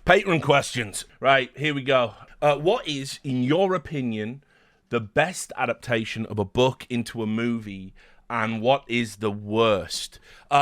Patron questions. Right, here we go. What is, in your opinion, the best adaptation of a book into a movie, and what is the worst?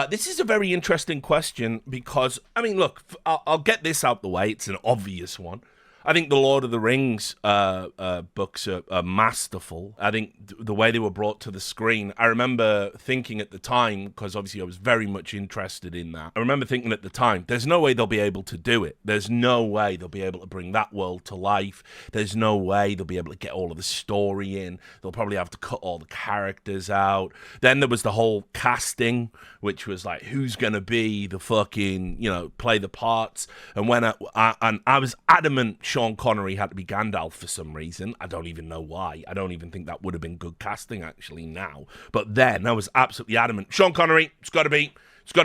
This is a very interesting question because, I mean, look, I'll get this out the way. It's an obvious one. I think the Lord of the Rings books are masterful. I think the way they were brought to the screen, I remember thinking at the time, because obviously I was very much interested in that, I remember thinking at the time, there's no way they'll be able to do it. There's no way they'll be able to bring that world to life. There's no way they'll be able to get all of the story in. They'll probably have to cut all the characters out. Then there was the whole casting, which was like, who's going to be the fucking, play the parts? And when I was adamant Sean Connery had to be Gandalf for some reason. I don't even know why. I don't even think that would have been good casting actually now. But then I was absolutely adamant. Sean Connery, it's got to be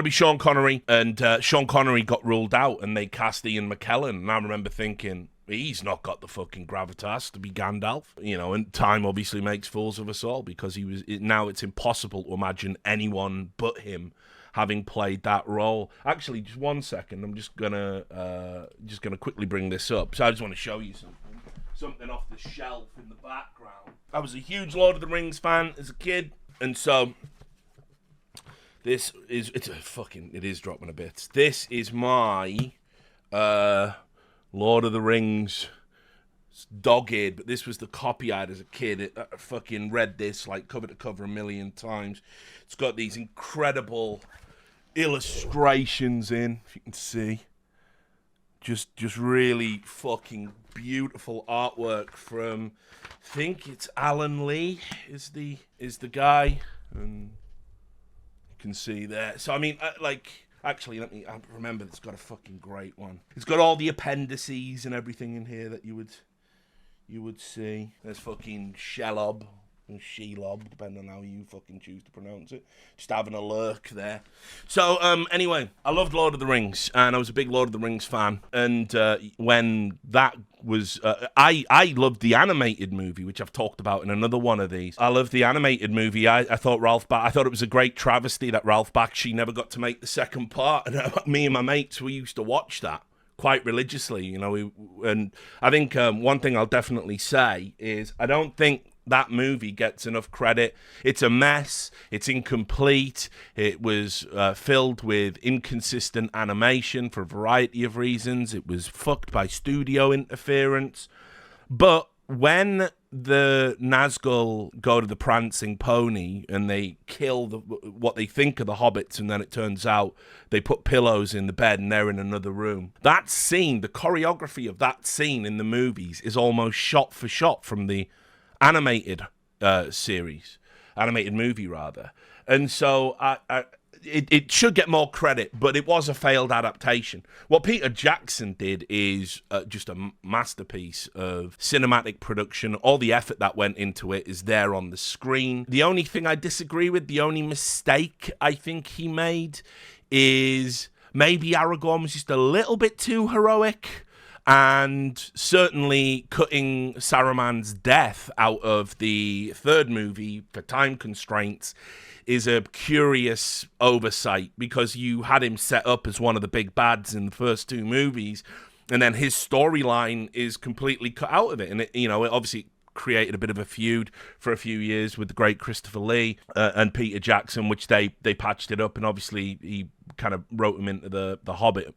Sean Connery. And Sean Connery got ruled out and they cast Ian McKellen. And I remember thinking, he's not got the fucking gravitas to be Gandalf. And time obviously makes fools of us all because now it's impossible to imagine anyone but him having played that role. Actually, just 1 second. I'm just gonna quickly bring this up. So I just want to show you something off the shelf in the background. I was a huge Lord of the Rings fan as a kid, and so it is dropping a bit. This is my Lord of the Rings. It's dog-eared, but this was the copy I had as a kid. I fucking read this like cover to cover a million times. It's got these incredible illustrations in, if you can see. Just really fucking beautiful artwork from, I think it's Alan Lee is the guy, and you can see there. So I mean, actually, I remember it's got a fucking great one. It's got all the appendices and everything in here that you would see. There's fucking Shelob and Shelob, depending on how you fucking choose to pronounce it. Just having a lurk there. So, anyway, I loved Lord of the Rings, and I was a big Lord of the Rings fan. And when that was... I loved the animated movie, which I've talked about in another one of these. I loved the animated movie. I thought it was a great travesty that Ralph Bakshi never got to make the second part. And me and my mates, we used to watch that quite religiously, and I think one thing I'll definitely say is I don't think that movie gets enough credit. It's a mess. It's incomplete. It was filled with inconsistent animation for a variety of reasons. It was fucked by studio interference. But when the Nazgul go to the prancing pony and they kill what they think are the hobbits, and then it turns out they put pillows in the bed and they're in another room. That scene, the choreography of that scene in the movies is almost shot for shot from the animated animated movie rather. And so it should get more credit, but it was a failed adaptation. What Peter Jackson did is just a masterpiece of cinematic production. All the effort that went into it is there on the screen. The only thing I disagree with, the only mistake I think he made is maybe Aragorn was just a little bit too heroic. And certainly cutting Saruman's death out of the third movie for time constraints is a curious oversight, because you had him set up as one of the big bads in the first two movies, and then his storyline is completely cut out of it. And it obviously created a bit of a feud for a few years with the great Christopher Lee and Peter Jackson, which they patched it up, and obviously he kind of wrote him into the Hobbit.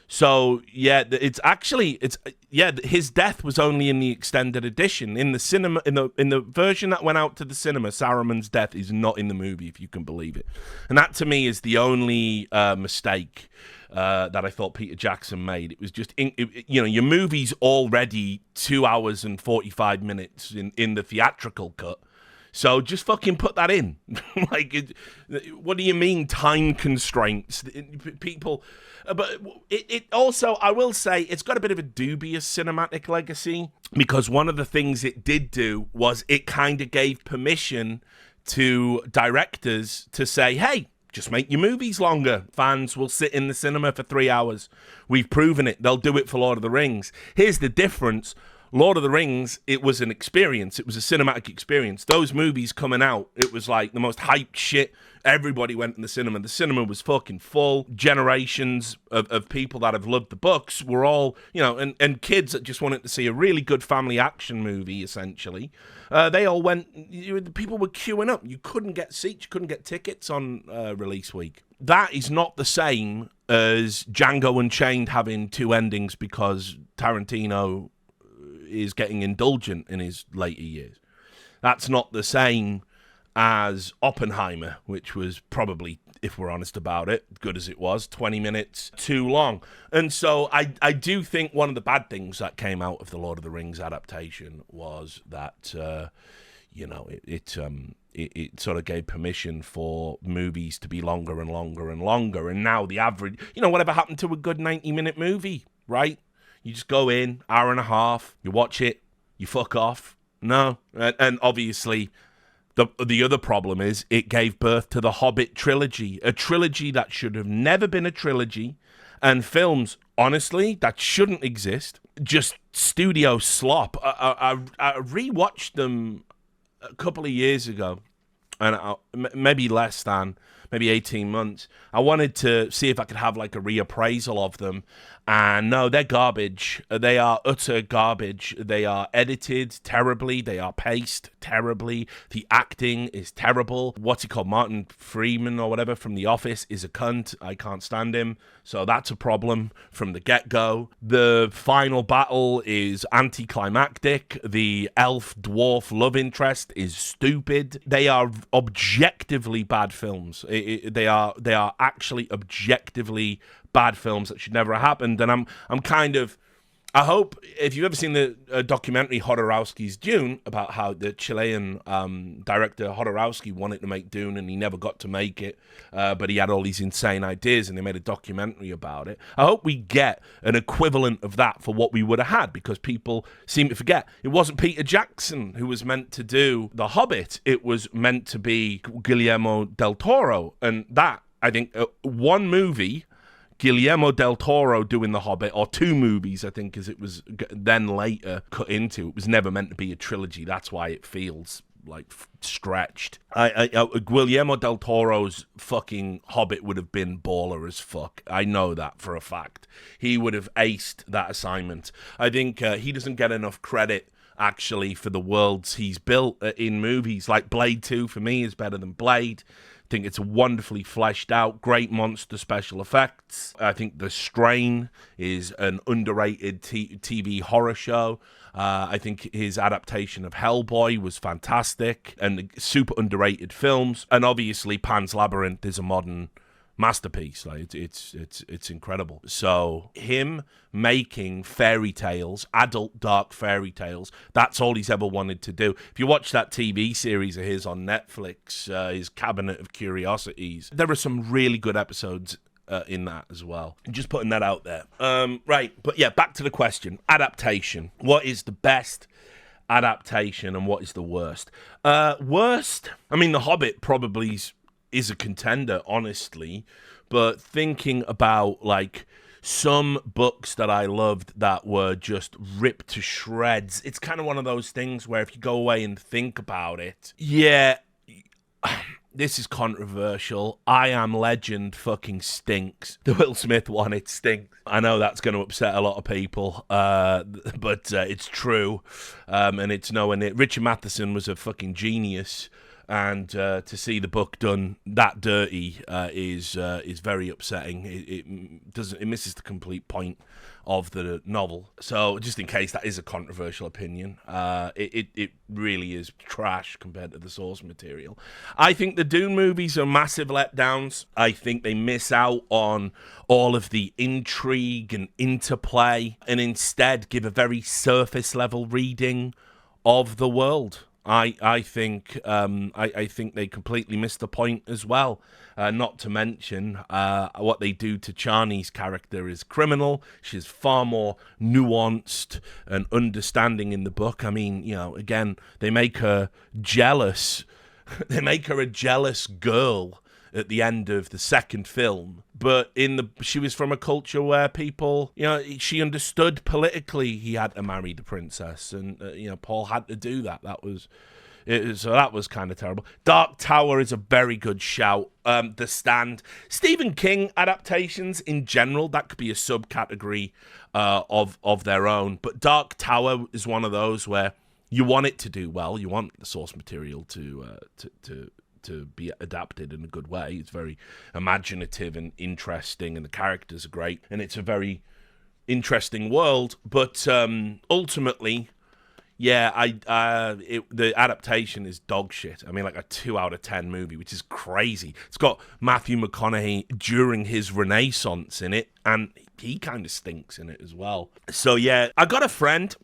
So yeah, his death was only in the extended edition. In the cinema, in the version that went out to the cinema, Saruman's death is not in the movie, if you can believe it. And that to me is the only mistake that I thought Peter Jackson made. It was just, your movie's already 2 hours and 45 minutes in the theatrical cut. So just fucking put that in. What do you mean time constraints? People... But it also, I will say, it's got a bit of a dubious cinematic legacy, because one of the things it did do was it kind of gave permission to directors to say, hey, just make your movies longer. Fans will sit in the cinema for 3 hours. We've proven it. They'll do it for Lord of the Rings. Here's the difference. Lord of the Rings, it was an experience. It was a cinematic experience. Those movies coming out, it was like the most hyped shit. Everybody went in the cinema. The cinema was fucking full. Generations of people that have loved the books were all, and kids that just wanted to see a really good family action movie, essentially. They all went, people were queuing up. You couldn't get seats, you couldn't get tickets on release week. That is not the same as Django Unchained having two endings because Tarantino is getting indulgent in his later years. That's not the same as Oppenheimer, which was probably, if we're honest about it, good as it was, 20 minutes too long. And so I do think one of the bad things that came out of the Lord of the Rings adaptation was that, it sort of gave permission for movies to be longer and longer and longer. And now the average, whatever happened to a good 90-minute movie, right? You just go in, hour and a half, you watch it, you fuck off. No. And obviously, the other problem is it gave birth to the Hobbit trilogy, a trilogy that should have never been a trilogy, and films, honestly, that shouldn't exist. Just studio slop. I rewatched them a couple of years ago, and maybe less than, maybe 18 months. I wanted to see if I could have like a reappraisal of them. And no, they're garbage. They are utter garbage. They are edited terribly. They are paced terribly. The acting is terrible. What's he called? Martin Freeman or whatever from The Office is a cunt. I can't stand him. So that's a problem from the get-go. The final battle is anticlimactic. The elf-dwarf love interest is stupid. They are objectively bad films. They are actually objectively bad films that should never have happened. And I'm kind of, I hope, if you've ever seen the documentary Jodorowsky's Dune, about how the Chilean director Jodorowsky wanted to make Dune and he never got to make it, but he had all these insane ideas and they made a documentary about it. I hope we get an equivalent of that for what we would have had, because people seem to forget. It wasn't Peter Jackson who was meant to do The Hobbit. It was meant to be Guillermo del Toro. And that, I think, one movie, Guillermo del Toro doing The Hobbit, or two movies, I think, as it was then later cut into. It was never meant to be a trilogy. That's why it feels like stretched. Guillermo del Toro's fucking Hobbit would have been baller as fuck. I know that for a fact. He would have aced that assignment. I think he doesn't get enough credit, actually, for the worlds he's built in movies. Like Blade 2, for me, is better than Blade. I think it's wonderfully fleshed out, great monster special effects. I think The Strain is an underrated TV horror show. I think his adaptation of Hellboy was fantastic and super underrated films. And obviously Pan's Labyrinth is a modern masterpiece. Like it's incredible. So him making fairy tales, adult dark fairy tales, that's all he's ever wanted to do. If you watch that TV series of his on Netflix, his Cabinet of Curiosities, there are some really good episodes in that as well. Just putting that out there. Right, but yeah, back to the question. Adaptation. What is the best adaptation and what is the worst? Worst? I mean, The Hobbit probably is a contender, honestly, but thinking about like some books that I loved that were just ripped to shreds, it's kind of one of those things where if you go away and think about it, yeah, this is controversial. I Am Legend fucking stinks. The Will Smith one, it stinks. I know that's going to upset a lot of people, but it's true, and it's knowing it. Richard Matheson was a fucking genius. And to see the book done that dirty is very upsetting. It misses the complete point of the novel. So just in case that is a controversial opinion, it really is trash compared to the source material. I think the Dune movies are massive letdowns. I think they miss out on all of the intrigue and interplay, and instead give a very surface level reading of the world. I think they completely missed the point as well. Not to mention what they do to Chani's character is criminal. She's far more nuanced and understanding in the book. I mean, again, they make her jealous. They make her a jealous girl at the end of the second film. But she was from a culture where people, she understood politically he had to marry the princess, and Paul had to do that. So that was kind of terrible. Dark Tower is a very good shout. The Stand. Stephen King adaptations in general, that could be a subcategory of their own. But Dark Tower is one of those where you want it to do well. You want the source material to be adapted in a good way. It's very imaginative and interesting, and the characters are great, and it's a very interesting world. But ultimately, yeah, the adaptation is dog shit. I mean, like a 2 out of 10 movie, which is crazy. It's got Matthew McConaughey during his renaissance in it, and he kind of stinks in it as well. So yeah, I got a friend.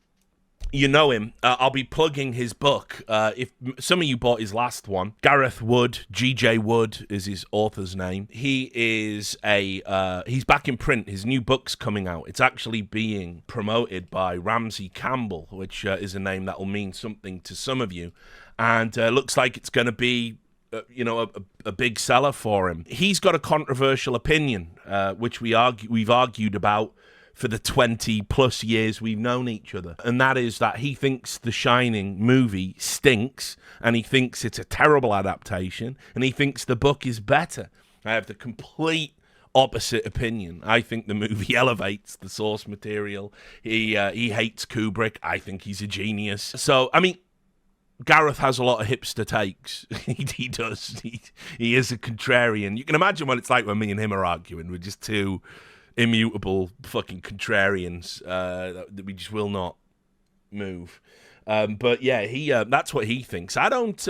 You know him. I'll be plugging his book. If some of you bought his last one, Gareth Wood, G.J. Wood is his author's name. He is he's back in print. His new book's coming out. It's actually being promoted by Ramsey Campbell, which is a name that will mean something to some of you. And looks like it's going to be a big seller for him. He's got a controversial opinion, which we've argued about for the 20 plus years we've known each other. And that is that he thinks The Shining movie stinks, and he thinks it's a terrible adaptation, and he thinks the book is better. I have the complete opposite opinion. I think the movie elevates the source material. He hates Kubrick. I think he's a genius. So, I mean, Gareth has a lot of hipster takes. He does. He is a contrarian. You can imagine what it's like when me and him are arguing. We're just two immutable fucking contrarians that we just will not move. But yeah, that's what he thinks. I don't. It's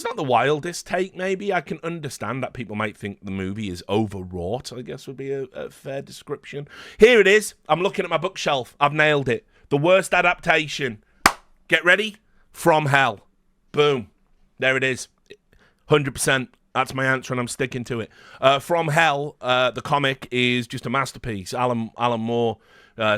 not the wildest take. Maybe I can understand that people might think the movie is overwrought, I guess would be a fair description. Here it is. I'm looking at my bookshelf. I've nailed it. The worst adaptation. Get ready. From Hell. Boom. There it is. 100%. That's my answer, and I'm sticking to it. From Hell, the comic is just a masterpiece. Alan Moore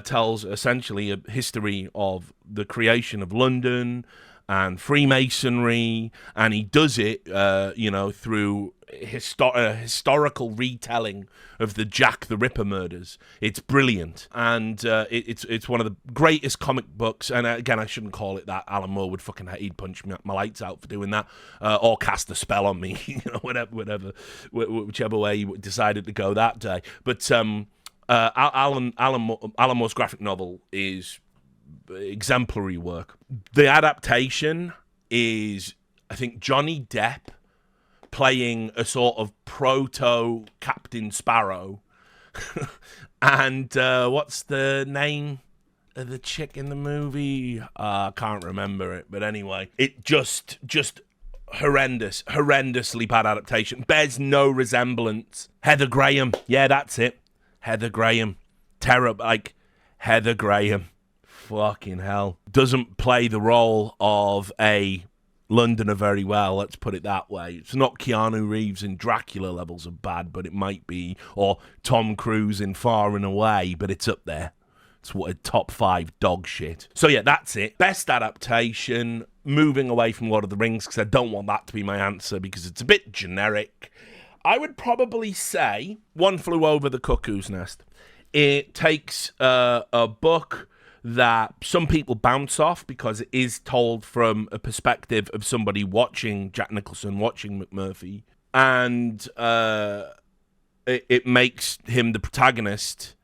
tells essentially a history of the creation of London and Freemasonry, and he does it, through historical retelling of the Jack the Ripper murders. It's brilliant, and it's one of the greatest comic books. And again, I shouldn't call it that. Alan Moore would he'd punch my lights out for doing that, or cast a spell on me, whichever way he decided to go that day. But Alan Moore's graphic novel is exemplary work. The adaptation is, I think, Johnny Depp playing a sort of proto Captain Sparrow. And what's the name of the chick in the movie? I can't remember it, but anyway, it just horrendously bad adaptation. Bears no resemblance. Heather Graham, yeah, that's it. Heather Graham, terrible. Like Heather Graham, fucking hell, doesn't play the role of a Londoner very well, let's put it that way. It's not Keanu Reeves in Dracula levels of bad, but it might be, or Tom Cruise in Far and Away, but it's up there. It's what a top 5 dog shit. So yeah, that's it. Best adaptation, moving away from Lord of the Rings, because I don't want that to be my answer, because it's a bit generic. I would probably say One Flew Over the Cuckoo's Nest. It takes a book that some people bounce off because it is told from a perspective of somebody watching Jack Nicholson, watching McMurphy, and it makes him the protagonist.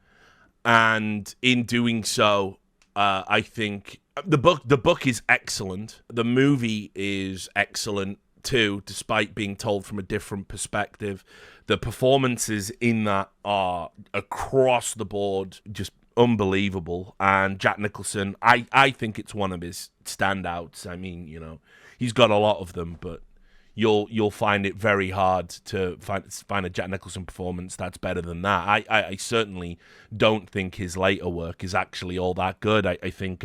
And in doing so, I think the book is excellent. The movie is excellent too, despite being told from a different perspective. The performances in that are across the board just unbelievable. And Jack Nicholson, I think it's one of his standouts. I mean, he's got a lot of them, but you'll find it very hard to find a Jack Nicholson performance that's better than that. I certainly don't think his later work is actually all that good. I think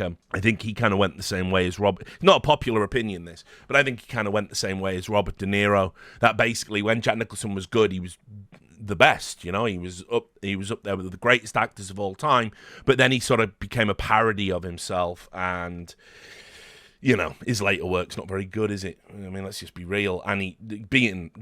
he kind of went the same way as Robert. Not a popular opinion, this, but I think he kind of went the same way as Robert De Niro. That basically, when Jack Nicholson was good, he was the best. He was up there with the greatest actors of all time. But then he sort of became a parody of himself, and his later work's not very good, is it? I mean, let's just be real. And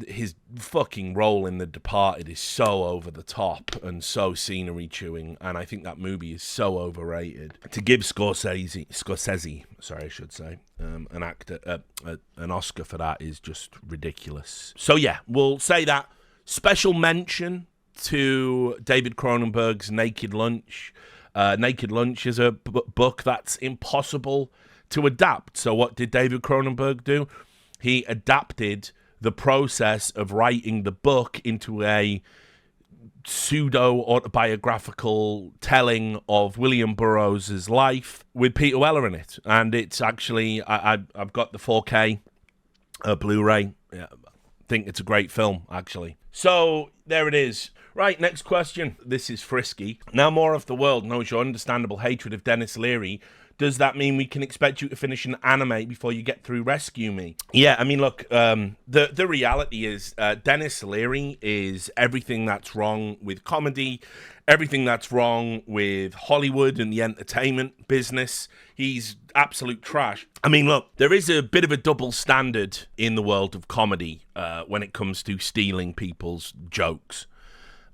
his fucking role in The Departed is so over the top and so scenery chewing, and I think that movie is so overrated. To give Scorsese, sorry, I should say, an Oscar for that is just ridiculous. So yeah, we'll say that. Special mention to David Cronenberg's Naked Lunch. Naked Lunch is a book that's impossible to adapt. So what did David Cronenberg do? He adapted the process of writing the book into a pseudo-autobiographical telling of William Burroughs' life with Peter Weller in it. And it's actually, I've got the 4K Blu-ray. Yeah, I think it's a great film, actually. So there it is. Right, next question. This is frisky. Now more of the world knows your understandable hatred of Denis Leary. Does that mean we can expect you to finish an anime before you get through Rescue Me? Yeah, I mean, look, the reality is Denis Leary is everything that's wrong with comedy, everything that's wrong with Hollywood and the entertainment business. He's absolute trash. I mean, look, there is a bit of a double standard in the world of comedy when it comes to stealing people's jokes.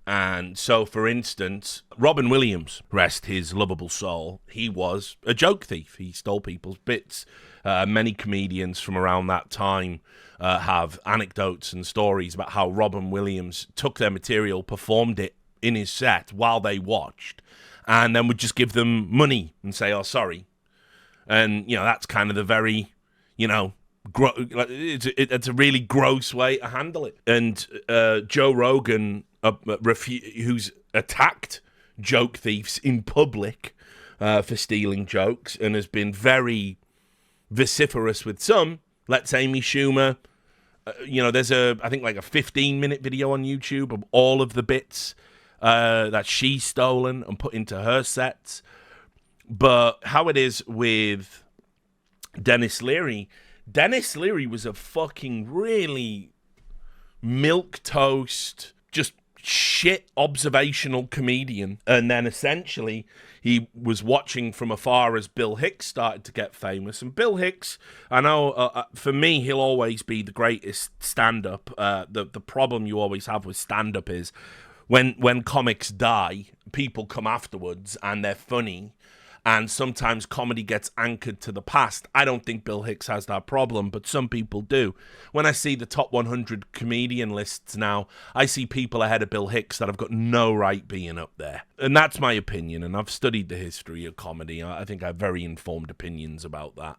And so, for instance, Robin Williams, rest his lovable soul, he was a joke thief. He stole people's bits. Many comedians from around that time have anecdotes and stories about how Robin Williams took their material, performed it in his set while they watched, and then would just give them money and say, oh, sorry. And, that's kind of the very, it's a really gross way to handle it. And Joe Rogan, who's attacked joke thieves in public for stealing jokes and has been very vociferous with some. Let's Amy Schumer. There's I think like a 15-minute video on YouTube of all of the bits that she's stolen and put into her sets. But how it is with Denis Leary was a fucking really milquetoast, just shit observational comedian. And then essentially he was watching from afar as Bill Hicks started to get famous. And Bill Hicks, I know for me, he'll always be the greatest stand-up. The problem you always have with stand-up is when comics die, people come afterwards and they're funny. And sometimes comedy gets anchored to the past. I don't think Bill Hicks has that problem, but some people do. When I see the top 100 comedian lists now, I see people ahead of Bill Hicks that have got no right being up there. And that's my opinion, and I've studied the history of comedy. I think I have very informed opinions about that.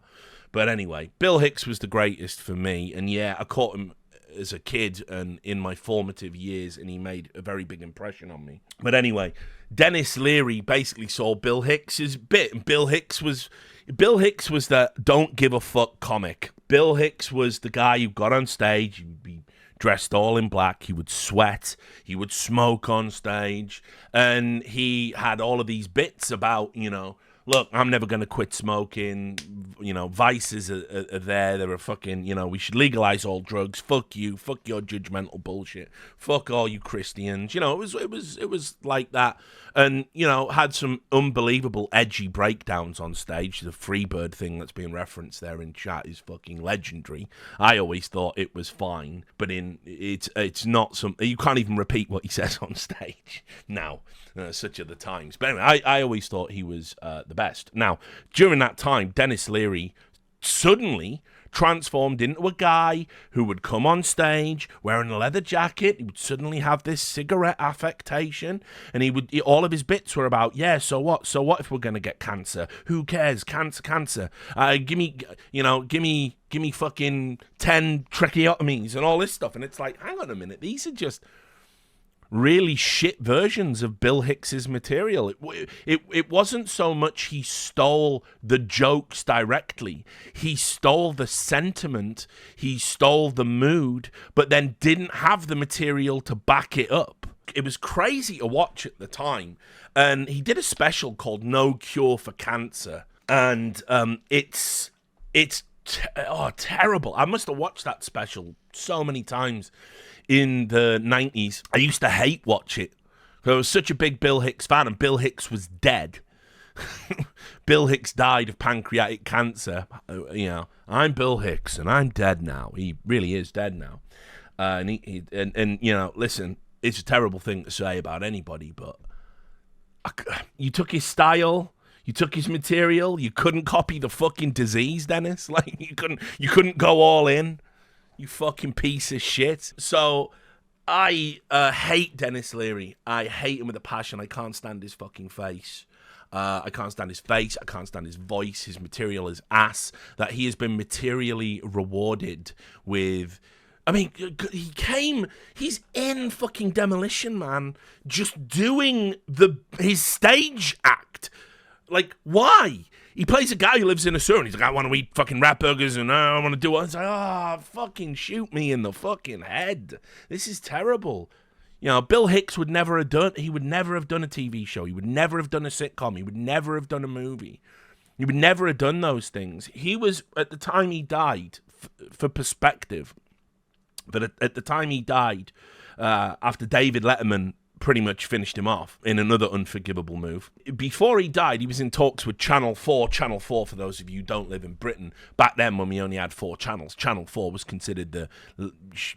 But anyway, Bill Hicks was the greatest for me, and yeah, I caught him as a kid and in my formative years, and he made a very big impression on me. But anyway, Denis Leary basically saw Bill Hicks's bit, and Bill Hicks was the don't give a fuck comic. Bill Hicks was the guy who got on stage, he'd be dressed all in black, he would sweat, he would smoke on stage, and he had all of these bits about, look, I'm never going to quit smoking. Vices are there. They're a fucking, we should legalize all drugs. Fuck you. Fuck your judgmental bullshit. Fuck all you Christians. It was like that. And, had some unbelievable edgy breakdowns on stage. The Freebird thing that's being referenced there in chat is fucking legendary. I always thought it was fine, but it's not something, you can't even repeat what he says on stage now. Such are the times. But anyway, I always thought he was the best. Now, during that time, Denis Leary suddenly transformed into a guy who would come on stage wearing a leather jacket. He would suddenly have this cigarette affectation, and all of his bits were about, yeah, so what if we're going to get cancer? Who cares? Cancer. Give me fucking 10 tracheotomies and all this stuff. And it's like, hang on a minute, these are just really shit versions of Bill Hicks's material. It wasn't so much he stole the jokes directly. He stole the sentiment, he stole the mood, but then didn't have the material to back it up. It was crazy to watch at the time. And he did a special called No Cure for Cancer. And it's terrible. I must have watched that special so many times in the 90s. I used to hate watch it. I was such a big Bill Hicks fan, and Bill Hicks was dead. Bill Hicks died of pancreatic cancer. I'm Bill Hicks, and I'm dead now. He really is dead now. Listen, it's a terrible thing to say about anybody, but you took his style, you took his material, you couldn't copy the fucking disease, Dennis. Like, you couldn't go all in, you fucking piece of shit. So I hate Dennis Leary. I hate him with a passion. I can't stand his fucking face. I can't stand his face. I can't stand his voice. His material is ass. That he has been materially rewarded with. I mean, he's in fucking Demolition Man, just doing his stage act. Like, why? He plays a guy who lives in a sewer, and he's like, I want to eat fucking rat burgers, and I want to do it. It's like, fucking shoot me in the fucking head. This is terrible. Bill Hicks would never have done a TV show. He would never have done a sitcom. He would never have done a movie. He would never have done those things. He was, at the time he died, for perspective, but at the time he died, after David Letterman pretty much finished him off in another unforgivable move. Before he died, he was in talks with Channel 4. Channel 4, for those of you who don't live in Britain, back then when we only had 4 channels, Channel 4 was considered the,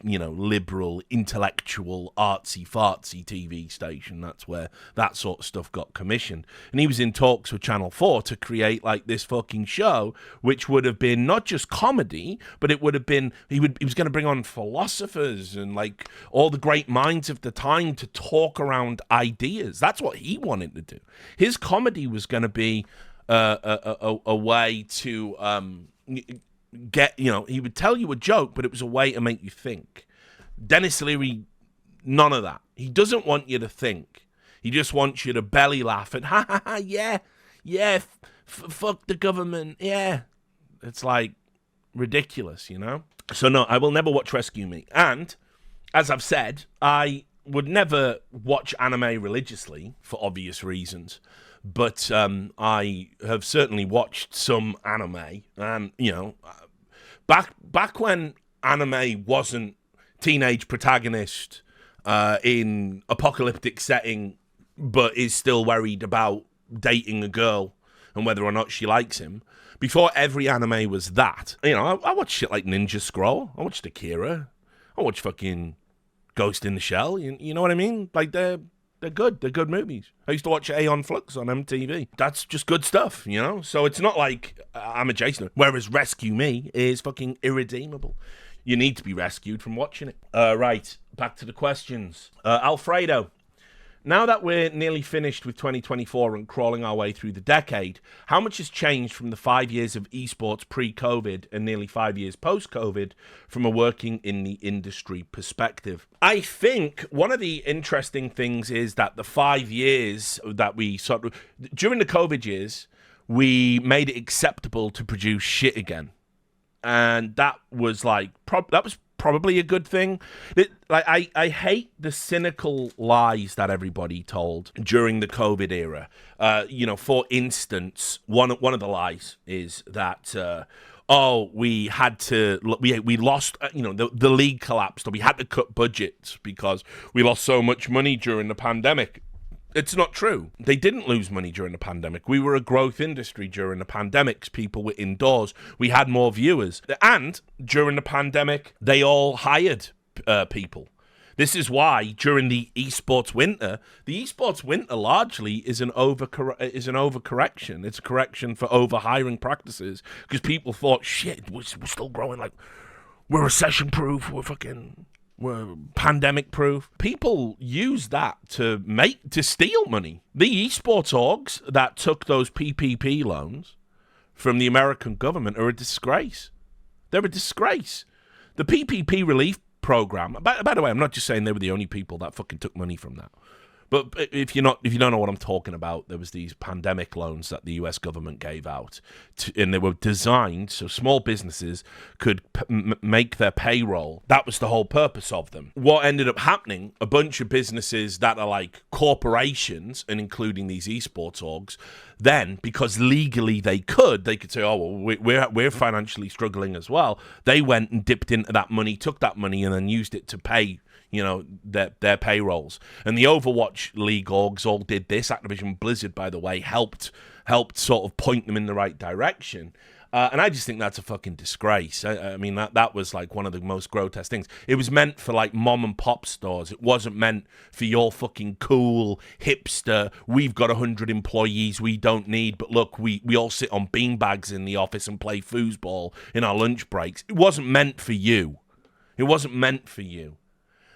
liberal, intellectual, artsy-fartsy TV station. That's where that sort of stuff got commissioned. And he was in talks with Channel 4 to create, like, this fucking show, which would have been not just comedy, but it would have been, he was going to bring on philosophers and, like, all the great minds of the time to talk around ideas. That's what he wanted to do. His comedy was going to be a way to get, he would tell you a joke, but it was a way to make you think. Dennis Leary, none of that. He doesn't want you to think. He just wants you to belly laugh and ha ha ha, yeah, fuck the government, yeah. It's like ridiculous, So no, I will never watch Rescue Me. And as I've said, I would never watch anime religiously for obvious reasons, but I have certainly watched some anime, and back when anime wasn't teenage protagonist in apocalyptic setting, but is still worried about dating a girl and whether or not she likes him. Before every anime was that, I watched shit like Ninja Scroll, I watched Akira, I watched fucking Ghost in the Shell, you know what I mean? Like, they're good. They're good movies. I used to watch Aeon Flux on MTV. That's just good stuff, So it's not like I'm adjacent. Whereas Rescue Me is fucking irredeemable. You need to be rescued from watching it. Right, back to the questions. Alfredo. Now that we're nearly finished with 2024 and crawling our way through the decade, how much has changed from the 5 years of esports pre-COVID and nearly 5 years post-COVID from a working in the industry perspective? I think one of the interesting things is that the 5 years that we during the COVID years, we made it acceptable to produce shit again. And that was probably a good thing. I hate the cynical lies that everybody told during the COVID era. For instance, one of the lies is that we lost, the league collapsed, or we had to cut budgets because we lost so much money during the pandemic. It's not true. They didn't lose money during the pandemic. We were a growth industry during the pandemics. People were indoors. We had more viewers. And during the pandemic, they all hired people. This is why during the esports winter largely is an overcorrection. It's a correction for overhiring practices because people thought, shit, we're still growing, like, we're recession-proof, we're pandemic-proof. People use that to steal money. The esports orgs that took those PPP loans from the American government are a disgrace. They're a disgrace. The PPP relief program, by the way, I'm not just saying they were the only people that fucking took money from that. But if you don't know what I'm talking about, there was these pandemic loans that the US government gave out, and they were designed so small businesses could make their payroll. That was the whole purpose of them. What ended up happening, a bunch of businesses that are like corporations, and including these esports orgs, then, because legally they could say, oh, well, we're financially struggling as well. They went and dipped into that money, took that money, and then used it to pay their payrolls. And the Overwatch League orgs all did this. Activision Blizzard, by the way, helped sort of point them in the right direction. And I just think that's a fucking disgrace. I mean, that was like one of the most grotesque things. It was meant for like mom and pop stores. It wasn't meant for your fucking cool hipster, we've got 100 employees we don't need, but look, we all sit on beanbags in the office and play foosball in our lunch breaks. It wasn't meant for you. It wasn't meant for you.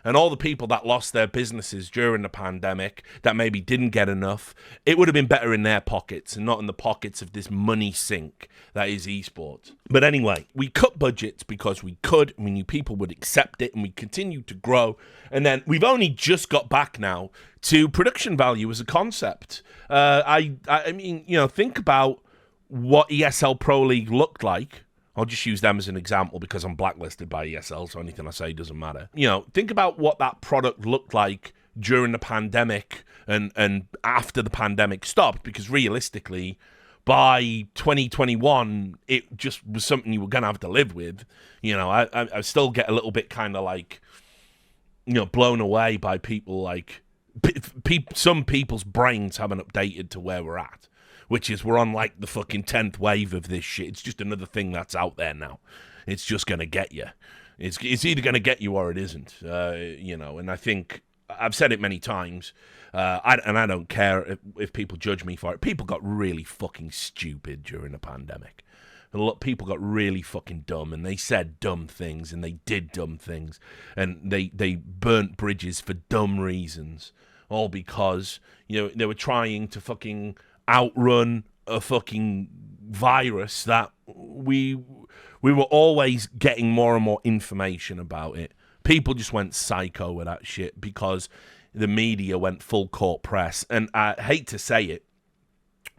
And all the people that lost their businesses during the pandemic that maybe didn't get enough, it would have been better in their pockets and not in the pockets of this money sink that is esports. But anyway, we cut budgets because we could. We knew people would accept it, and we continued to grow. And then we've only just got back now to production value as a concept. I mean, think about what ESL Pro League looked like. I'll just use them as an example because I'm blacklisted by ESL, so anything I say doesn't matter. Think about what that product looked like during the pandemic and after the pandemic stopped, because realistically, by 2021, it just was something you were going to have to live with. I still get a little bit kind of like, blown away by people like, some people's brains haven't updated to where we're at. Which is, we're on like the fucking 10th wave of this shit. It's just another thing that's out there now. It's just going to get you. It's either going to get you or it isn't. And I think I've said it many times, and I don't care if people judge me for it. People got really fucking stupid during the pandemic. A lot of people got really fucking dumb, and they said dumb things, and they did dumb things, and they burnt bridges for dumb reasons, all because they were trying to fucking outrun a fucking virus that we were always getting more and more information about it. People just went psycho with that shit because the media went full court press. And I hate to say it,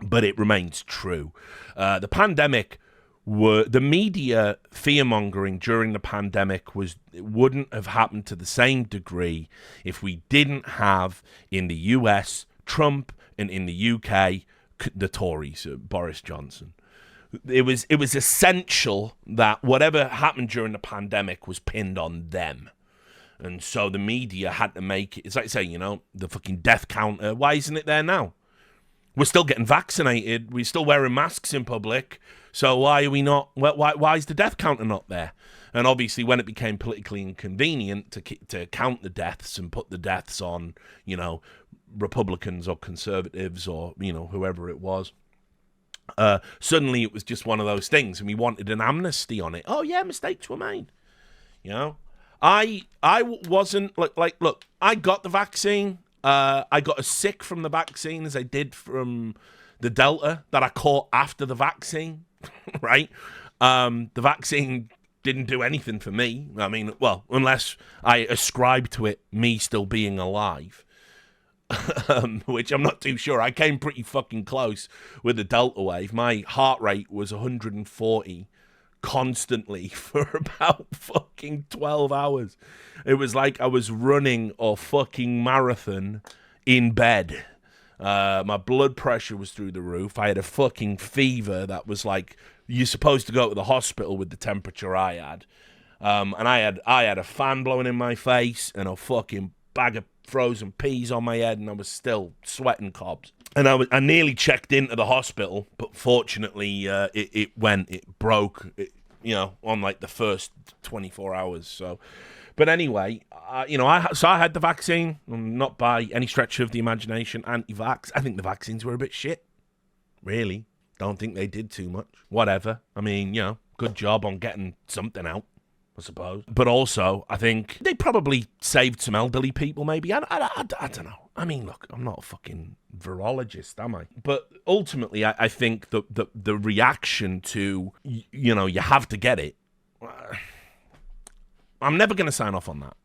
but it remains true. The pandemic, the media fear-mongering during the pandemic wouldn't have happened to the same degree if we didn't have in the US Trump and in the UK the Tories, Boris Johnson. It was essential that whatever happened during the pandemic was pinned on them. And so the media had to make it. It's like saying, the fucking death counter. Why isn't it there now? We're still getting vaccinated. We're still wearing masks in public. So why are we not? Why is the death counter not there? And obviously, when it became politically inconvenient to count the deaths and put the deaths on, Republicans or conservatives or whoever it was, suddenly it was just one of those things, and we wanted an amnesty on it. Oh yeah, mistakes were made. I wasn't like look, I got the vaccine. I got as sick from the vaccine as I did from the Delta that I caught after the vaccine. Right, the vaccine didn't do anything for me. I mean, well, unless I ascribe to it me still being alive. Which I'm not too sure. I came pretty fucking close with the Delta wave. My heart rate was 140 constantly for about fucking 12 hours. It was like I was running a fucking marathon in bed. My blood pressure was through the roof. I had a fucking fever that was like, you're supposed to go to the hospital with the temperature I had. And I had a fan blowing in my face and a fucking bag of frozen peas on my head, and I was still sweating cobs. And I nearly checked into the hospital, but fortunately it broke, on like the first 24 hours. So, but anyway, I had the vaccine, not by any stretch of the imagination anti-vax. I think the vaccines were a bit shit, really. Don't think they did too much. Whatever. I mean, good job on getting something out, I suppose. But also, I think they probably saved some elderly people, maybe. I don't know. I mean, look, I'm not a fucking virologist, am I? But ultimately, I think the reaction to, you have to get it, I'm never going to sign off on that.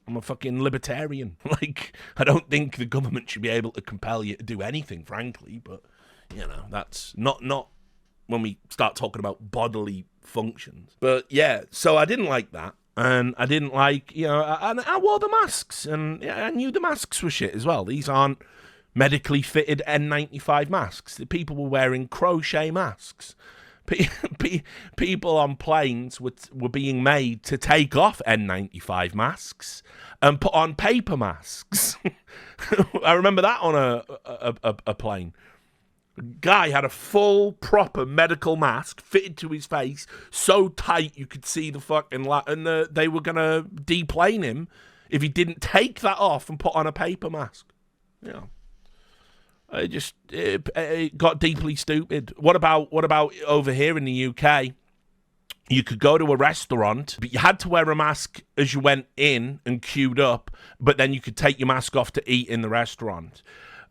I'm a fucking libertarian. Like, I don't think the government should be able to compel you to do anything, frankly. But, that's not when we start talking about bodily functions. But yeah, so I didn't like that. And I didn't like, and I wore the masks. And I knew the masks were shit as well. These aren't medically fitted N95 masks. The people were wearing crochet masks. People on planes were being made to take off N95 masks and put on paper masks. I remember that on a plane. Guy had a full, proper medical mask fitted to his face, so tight you could see the fucking and they were gonna deplane him if he didn't take that off and put on a paper mask. Yeah, it got deeply stupid. What about over here in the UK? You could go to a restaurant, but you had to wear a mask as you went in and queued up, but then you could take your mask off to eat in the restaurant.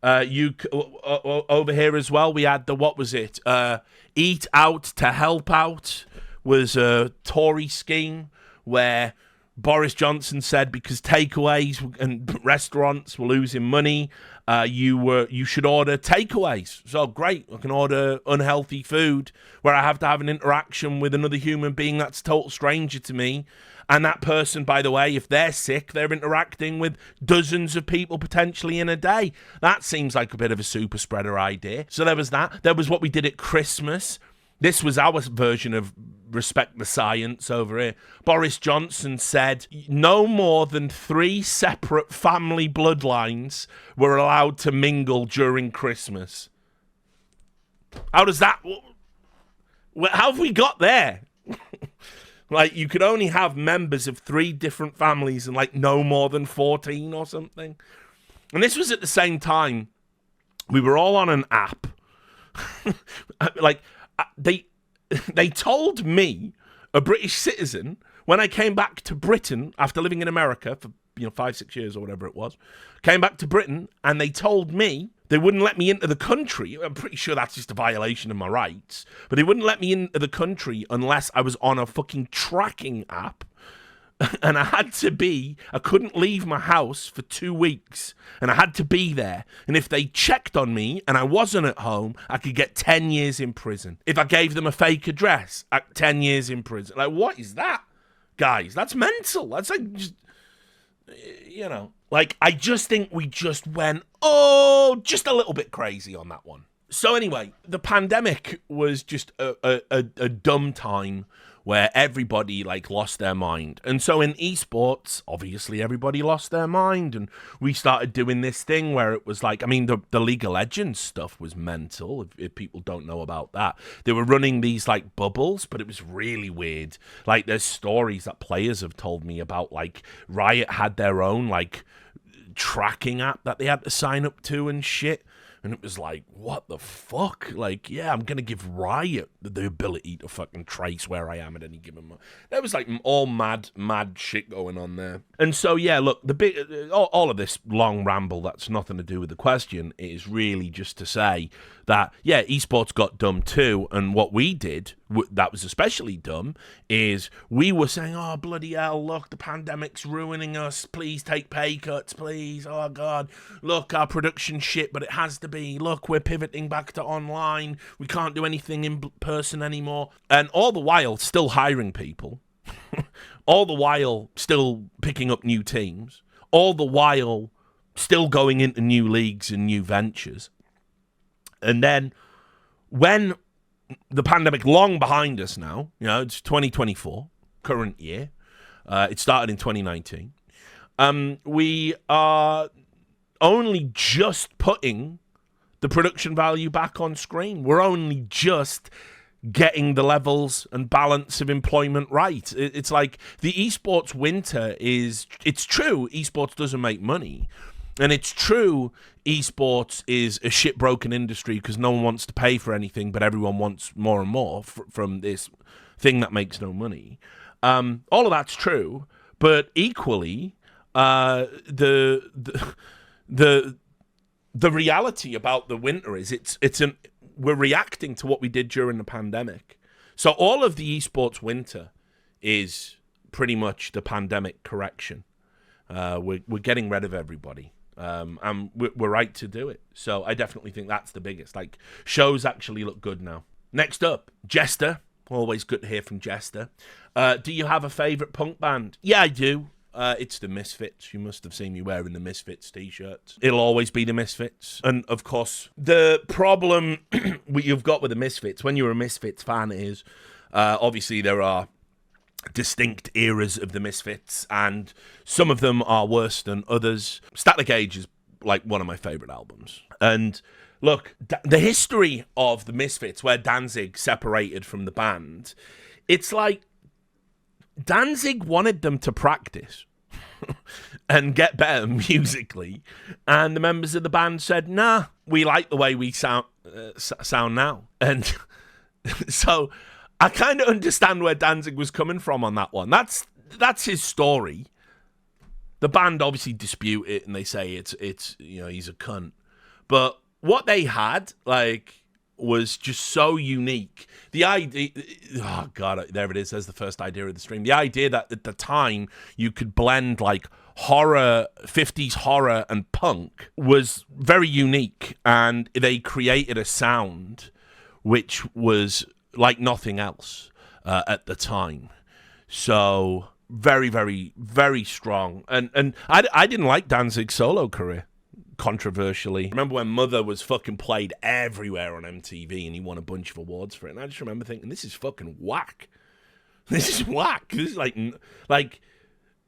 Over here as well, we had the, Eat Out to Help Out was a Tory scheme where Boris Johnson said because takeaways and restaurants were losing money, you should order takeaways. So great, I can order unhealthy food where I have to have an interaction with another human being that's a total stranger to me. And that person, by the way, if they're sick, they're interacting with dozens of people potentially in a day. That seems like a bit of a super spreader idea. So there was that. There was what we did at Christmas. This was our version of respect the science over here. Boris Johnson said no more than 3 separate family bloodlines were allowed to mingle during Christmas. How does that... How have we got there? Like, you could only have members of 3 different families and, like, no more than 14 or something. And this was at the same time we were all on an app. Like, they told me, a British citizen, when I came back to Britain after living in America for 5-6 years or whatever it was, came back to Britain and they told me they wouldn't let me into the country. I'm pretty sure that's just a violation of my rights, but they wouldn't let me into the country unless I was on a fucking tracking app. And I couldn't leave my house for 2 weeks, and I had to be there. And if they checked on me and I wasn't at home, I could get 10 years in prison. If I gave them a fake address, 10 years in prison. Like, what is that, guys? That's mental. That's like, just, like, I just think we just went, just a little bit crazy on that one. So anyway, the pandemic was just a dumb time where everybody, like, lost their mind. And so in esports, obviously everybody lost their mind, and we started doing this thing where it was like, I mean, the League of Legends stuff was mental, if people don't know about that. They were running these, like, bubbles, but it was really weird. Like, there's stories that players have told me about, like, Riot had their own, like, tracking app that they had to sign up to and shit. And it was like, what the fuck? Like, yeah, I'm going to give Riot the ability to fucking trace where I am at any given moment. There was like all mad shit going on there. And so, yeah, look, all of this long ramble that's nothing to do with the question is really just to say that, yeah, esports got dumb too. And what we did, that was especially dumb, is we were saying, oh, bloody hell, look, the pandemic's ruining us. Please take pay cuts, please. Oh, God. Look, our production shit, but it has to be. Look, we're pivoting back to online. We can't do anything in person anymore. And all the while, still hiring people. All the while, still picking up new teams. All the while, still going into new leagues and new ventures. And then when the pandemic, long behind us now, it's 2024, current year. It started in 2019. We are only just putting the production value back on screen. We're only just getting the levels and balance of employment right. It's like the esports winter it's true, esports doesn't make money. And it's true, esports is a shit-broken industry because no one wants to pay for anything, but everyone wants more and more from this thing that makes no money. All of that's true, but equally, the reality about the winter is we're reacting to what we did during the pandemic. So all of the esports winter is pretty much the pandemic correction. We're getting rid of everybody. And we're right to do it. So I definitely think that's the biggest. Like, shows actually look good now. Next up, Jester. Always good to hear from Jester. Do you have a favourite punk band? Yeah, I do. It's the Misfits. You must have seen me wearing the Misfits t-shirts. It'll always be the Misfits. And, of course, the problem you've got with the Misfits, when you're a Misfits fan, is obviously there are distinct eras of the Misfits, and some of them are worse than others. Static Age is like one of my favorite albums. And look, the history of the Misfits, where Danzig separated from the band, it's like Danzig wanted them to practice and get better musically, and the members of the band said, nah, we like the way we sound now. And so I kind of understand where Danzig was coming from on that one. That's his story. The band obviously dispute it, and they say it's he's a cunt. But what they had, was just so unique. The idea, oh God, there it is. There's the first idea of the stream. The idea that at the time you could blend horror, 50s horror and punk was very unique, and they created a sound which was like nothing else at the time. So very, very, very strong. And I didn't like Danzig's solo career. Controversially, remember when Mother was fucking played everywhere on MTV and he won a bunch of awards for it, and I just remember thinking, this is fucking whack. This is whack. This is like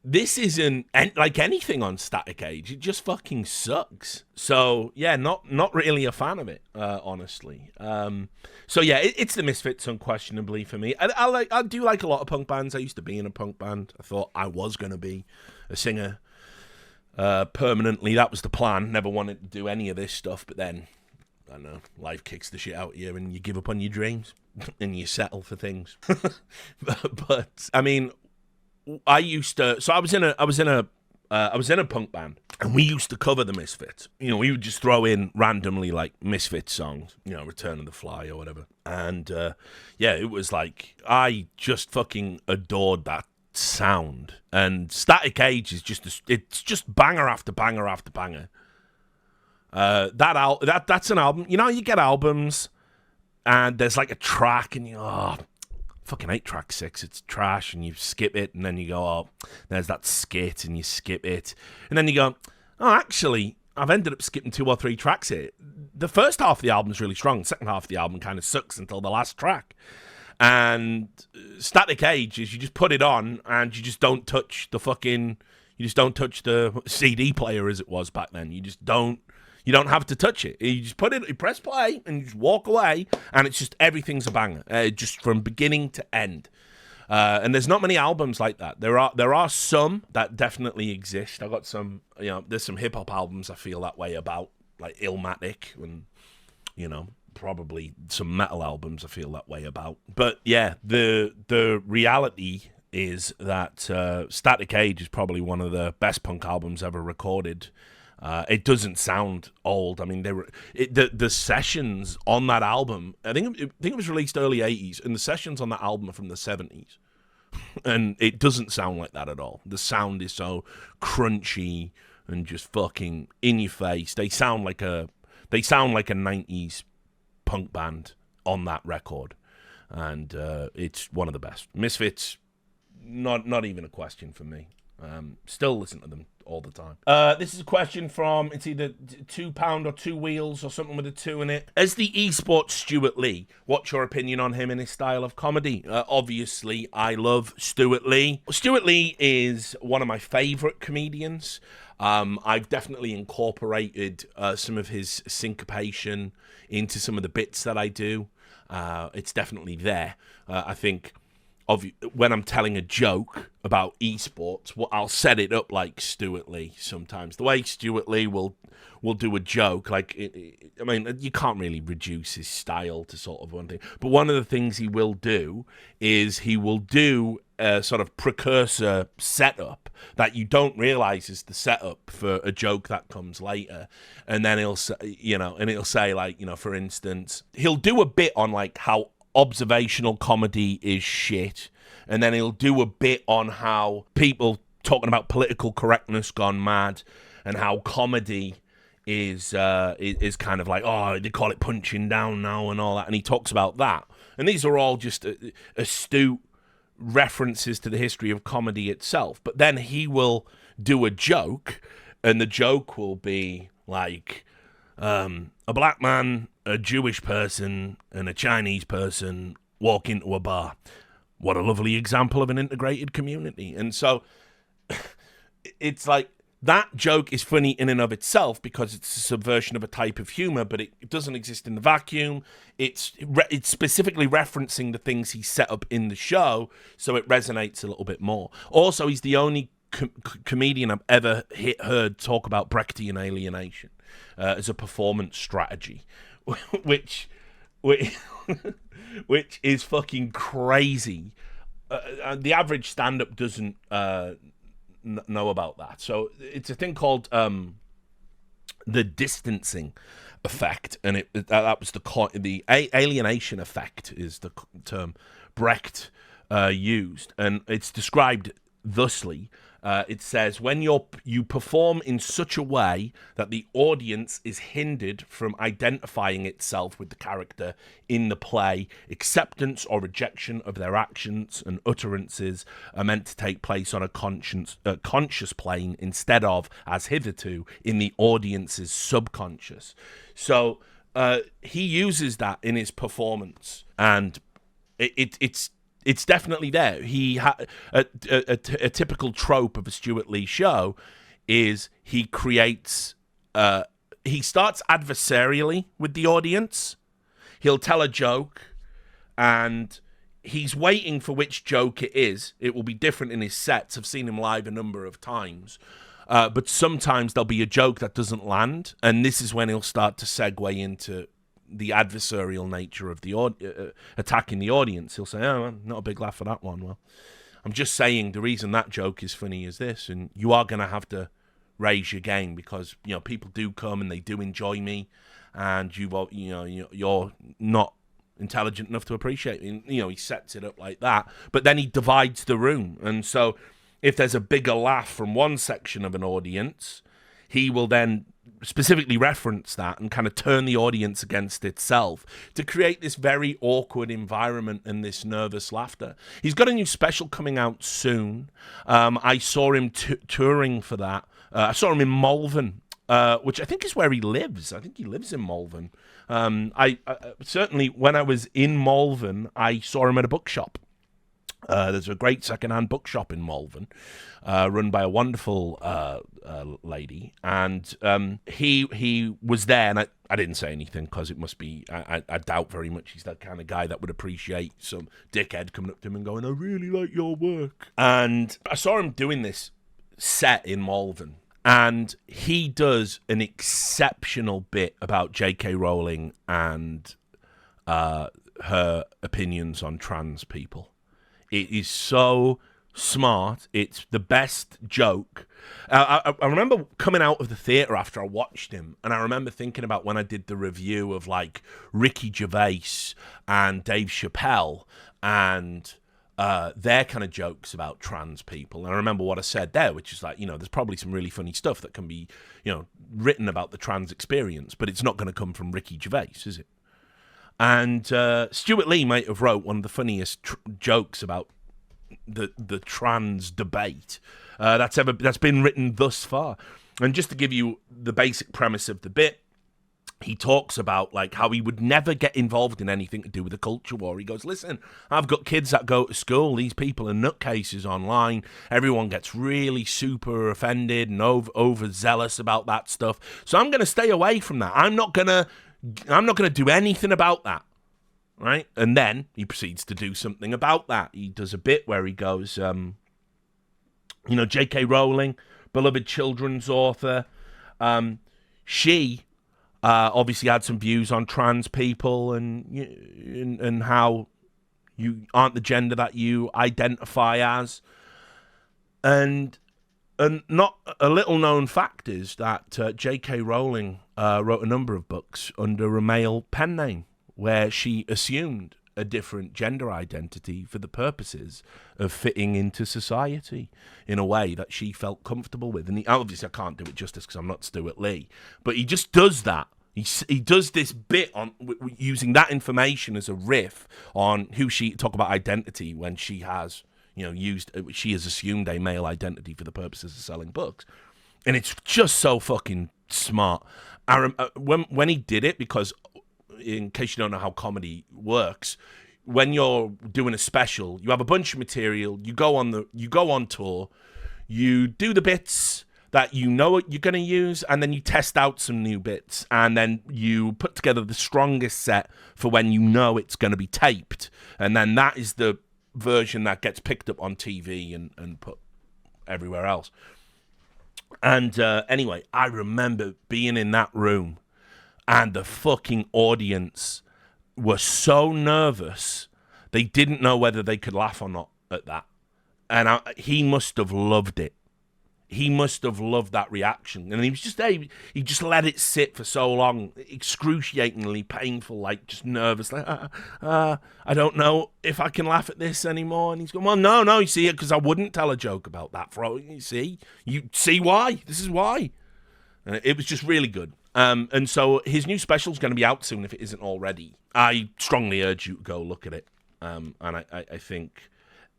this isn't like anything on Static Age. It just fucking sucks. So yeah, not really a fan of it, honestly. So yeah, it's the Misfits unquestionably for me. I do like a lot of punk bands. I used to be in a punk band. I thought I was gonna be a singer. Permanently, that was the plan. Never wanted to do any of this stuff, but then, I don't know, life kicks the shit out of you and you give up on your dreams and you settle for things. but I mean, I was in a punk band, and we used to cover the Misfits. We would just throw in randomly Misfits songs, Return of the Fly or whatever. And yeah, it was I just fucking adored that sound. And Static Age is it's just banger after banger after banger. That's an album. You get albums and there's a track and fucking 8 track 6, it's trash, and you skip it, and then you go, oh, there's that skit, and you skip it, and then you go, oh, actually I've ended up skipping 2 or 3 tracks here. The first half of the album's really strong, the second half of the album kind of sucks until the last track. And Static Age is you just put it on and you just don't touch the CD player as it was back then. You don't have to touch it. You just put it, you press play and you just walk away, and it's just everything's a banger, just from beginning to end. And there's not many albums like that. There are some that definitely exist. I got some, there's some hip hop albums I feel that way about, like Illmatic, and probably some metal albums I feel that way about. But yeah, the reality is that Static Age is probably one of the best punk albums ever recorded. It doesn't sound old. I mean, the sessions on that album, I think it was released early 80s, and the sessions on that album are from the 70s. And it doesn't sound like that at all. The sound is so crunchy and just fucking in your face. They sound like a 90s punk band on that record, and it's one of the best. Misfits, not even a question for me. Still listen to them all the time. This is a question from, it's either 2 Pound or 2 Wheels or something with a 2 in it. As the esports Stuart Lee, what's your opinion on him and his style of comedy? Obviously, I love Stuart Lee. Stuart Lee is one of my favourite comedians. I've definitely incorporated some of his syncopation into some of the bits that I do. It's definitely there. I think when I'm telling a joke about esports, I'll set it up like Stuart Lee sometimes. The way Stuart Lee will do a joke, you can't really reduce his style to sort of one thing. But one of the things he will do is he will do a sort of precursor setup that you don't realize is the setup for a joke that comes later. And then he'll say, for instance, he'll do a bit on how observational comedy is shit, and then he'll do a bit on how people talking about political correctness gone mad, and how comedy is kind of they call it punching down now and all that, and he talks about that. And these are all just astute, references to the history of comedy itself. But then he will do a joke, and the joke will be like, a black man, a Jewish person, and a Chinese person walk into a bar. What a lovely example of an integrated community. And so it's like, that joke is funny in and of itself because it's a subversion of a type of humor, but it doesn't exist in the vacuum. It's specifically referencing the things he set up in the show, so it resonates a little bit more. Also, he's the only comedian I've ever heard talk about Brechtian alienation as a performance strategy, which is fucking crazy. The average stand-up doesn't know about that. So it's a thing called the distancing effect, and that was the alienation effect is the term Brecht used, and it's described thusly. It says, when you perform in such a way that the audience is hindered from identifying itself with the character in the play, acceptance or rejection of their actions and utterances are meant to take place on a conscious plane instead of, as hitherto, in the audience's subconscious. So he uses that in his performance, and it's definitely there. He a typical trope of a Stuart Lee show is he creates. He starts adversarially with the audience. He'll tell a joke, and he's waiting for which joke it is. It will be different in his sets. I've seen him live a number of times, but sometimes there'll be a joke that doesn't land, and this is when he'll start to segue into the adversarial nature of the attacking the audience. He'll say, "Oh, not a big laugh for that one." Well, I'm just saying the reason that joke is funny is this, and you are going to have to raise your game because people do come and they do enjoy me, and you're not intelligent enough to appreciate it. He sets it up like that, but then he divides the room, and so if there's a bigger laugh from one section of an audience, he will then specifically reference that and kind of turn the audience against itself to create this very awkward environment and this nervous laughter. He's got a new special coming out soon. I saw him touring for that. I saw him in Malvern, which I think is where he lives. I think he lives in Malvern. I certainly, when I was in Malvern, I saw him at a bookshop. There's a great second-hand bookshop in Malvern, run by a wonderful lady, and he was there, and I didn't say anything because it must be, I doubt very much he's that kind of guy that would appreciate some dickhead coming up to him and going, "I really like your work." And I saw him doing this set in Malvern, and he does an exceptional bit about J.K. Rowling and her opinions on trans people. It is so smart. It's the best joke. I remember coming out of the theatre after I watched him, and I remember thinking about when I did the review of like Ricky Gervais and Dave Chappelle and their kind of jokes about trans people. And I remember what I said there, which is like, there's probably some really funny stuff that can be, written about the trans experience, but it's not going to come from Ricky Gervais, is it? And Stuart Lee might have wrote one of the funniest jokes about the trans debate that's been written thus far. And just to give you the basic premise of the bit, he talks about like how he would never get involved in anything to do with the culture war. He goes, "Listen, I've got kids that go to school. These people are nutcases online. Everyone gets really super offended and overzealous about that stuff. So I'm going to stay away from that. I'm not going to do anything about that." Right? And then he proceeds to do something about that. He does a bit where he goes, J.K. Rowling, beloved children's author, she obviously had some views on trans people and how you aren't the gender that you identify as. And not a little known fact is that J.K. Rowling wrote a number of books under a male pen name where she assumed a different gender identity for the purposes of fitting into society in a way that she felt comfortable with. And obviously I can't do it justice because I'm not Stuart Lee, but he just does that. He does this bit on using that information as a riff on who she talk about identity when she has used, she has assumed a male identity for the purposes of selling books. And it's just so fucking smart. When he did it, because in case you don't know how comedy works, when you're doing a special, you have a bunch of material, you go on tour, you do the bits that you know what you're going to use, and then you test out some new bits, and then you put together the strongest set for when you know it's going to be taped, and then that is the version that gets picked up on TV and put everywhere else. And anyway, I remember being in that room, and the fucking audience were so nervous, they didn't know whether they could laugh or not at that. And he must have loved it. He must have loved that reaction. And he was just there. He just let it sit for so long, excruciatingly painful, like just nervous. Like, I don't know if I can laugh at this anymore. And he's going, well, no, you see it, because I wouldn't tell a joke about that. You see why? This is why. It was just really good. And so his new special is going to be out soon if it isn't already. I strongly urge you to go look at it. And I think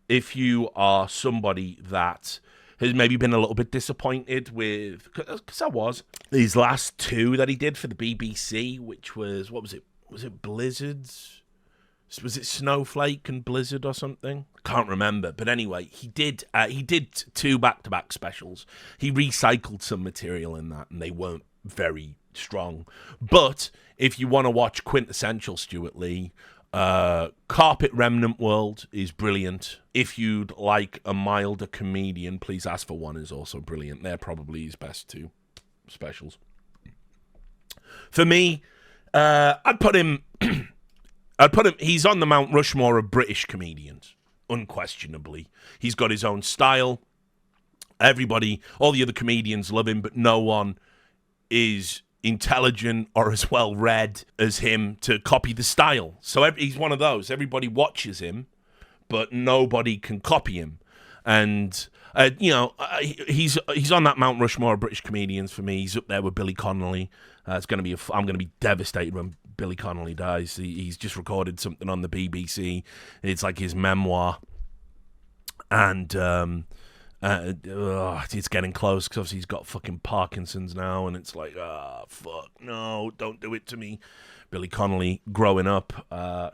if you are somebody that has maybe been a little bit disappointed with, because I was, these last two that he did for the BBC, which was, what was it? Was it Blizzards? Was it Snowflake and Blizzard or something? I can't remember. But anyway, he did two back-to-back specials. He recycled some material in that, and they weren't very strong. But if you want to watch quintessential Stuart Lee, Carpet Remnant World is brilliant. If you'd like a milder comedian, Please Ask for One is also brilliant. They're probably his best two specials. For me, I'd put him. He's on the Mount Rushmore of British comedians, unquestionably. He's got his own style. Everybody, all the other comedians love him, but no one is intelligent or as well read as him to copy the style. So he's one of those. Everybody watches him, but nobody can copy him. And he's on that Mount Rushmore of British comedians for me. He's up there with Billy Connolly. I'm going to be devastated when Billy Connolly dies. He's just recorded something on the BBC. It's like his memoir, and it's getting close because obviously he's got fucking Parkinson's now, and it's like, fuck, no, don't do it to me. Billy Connolly, growing up,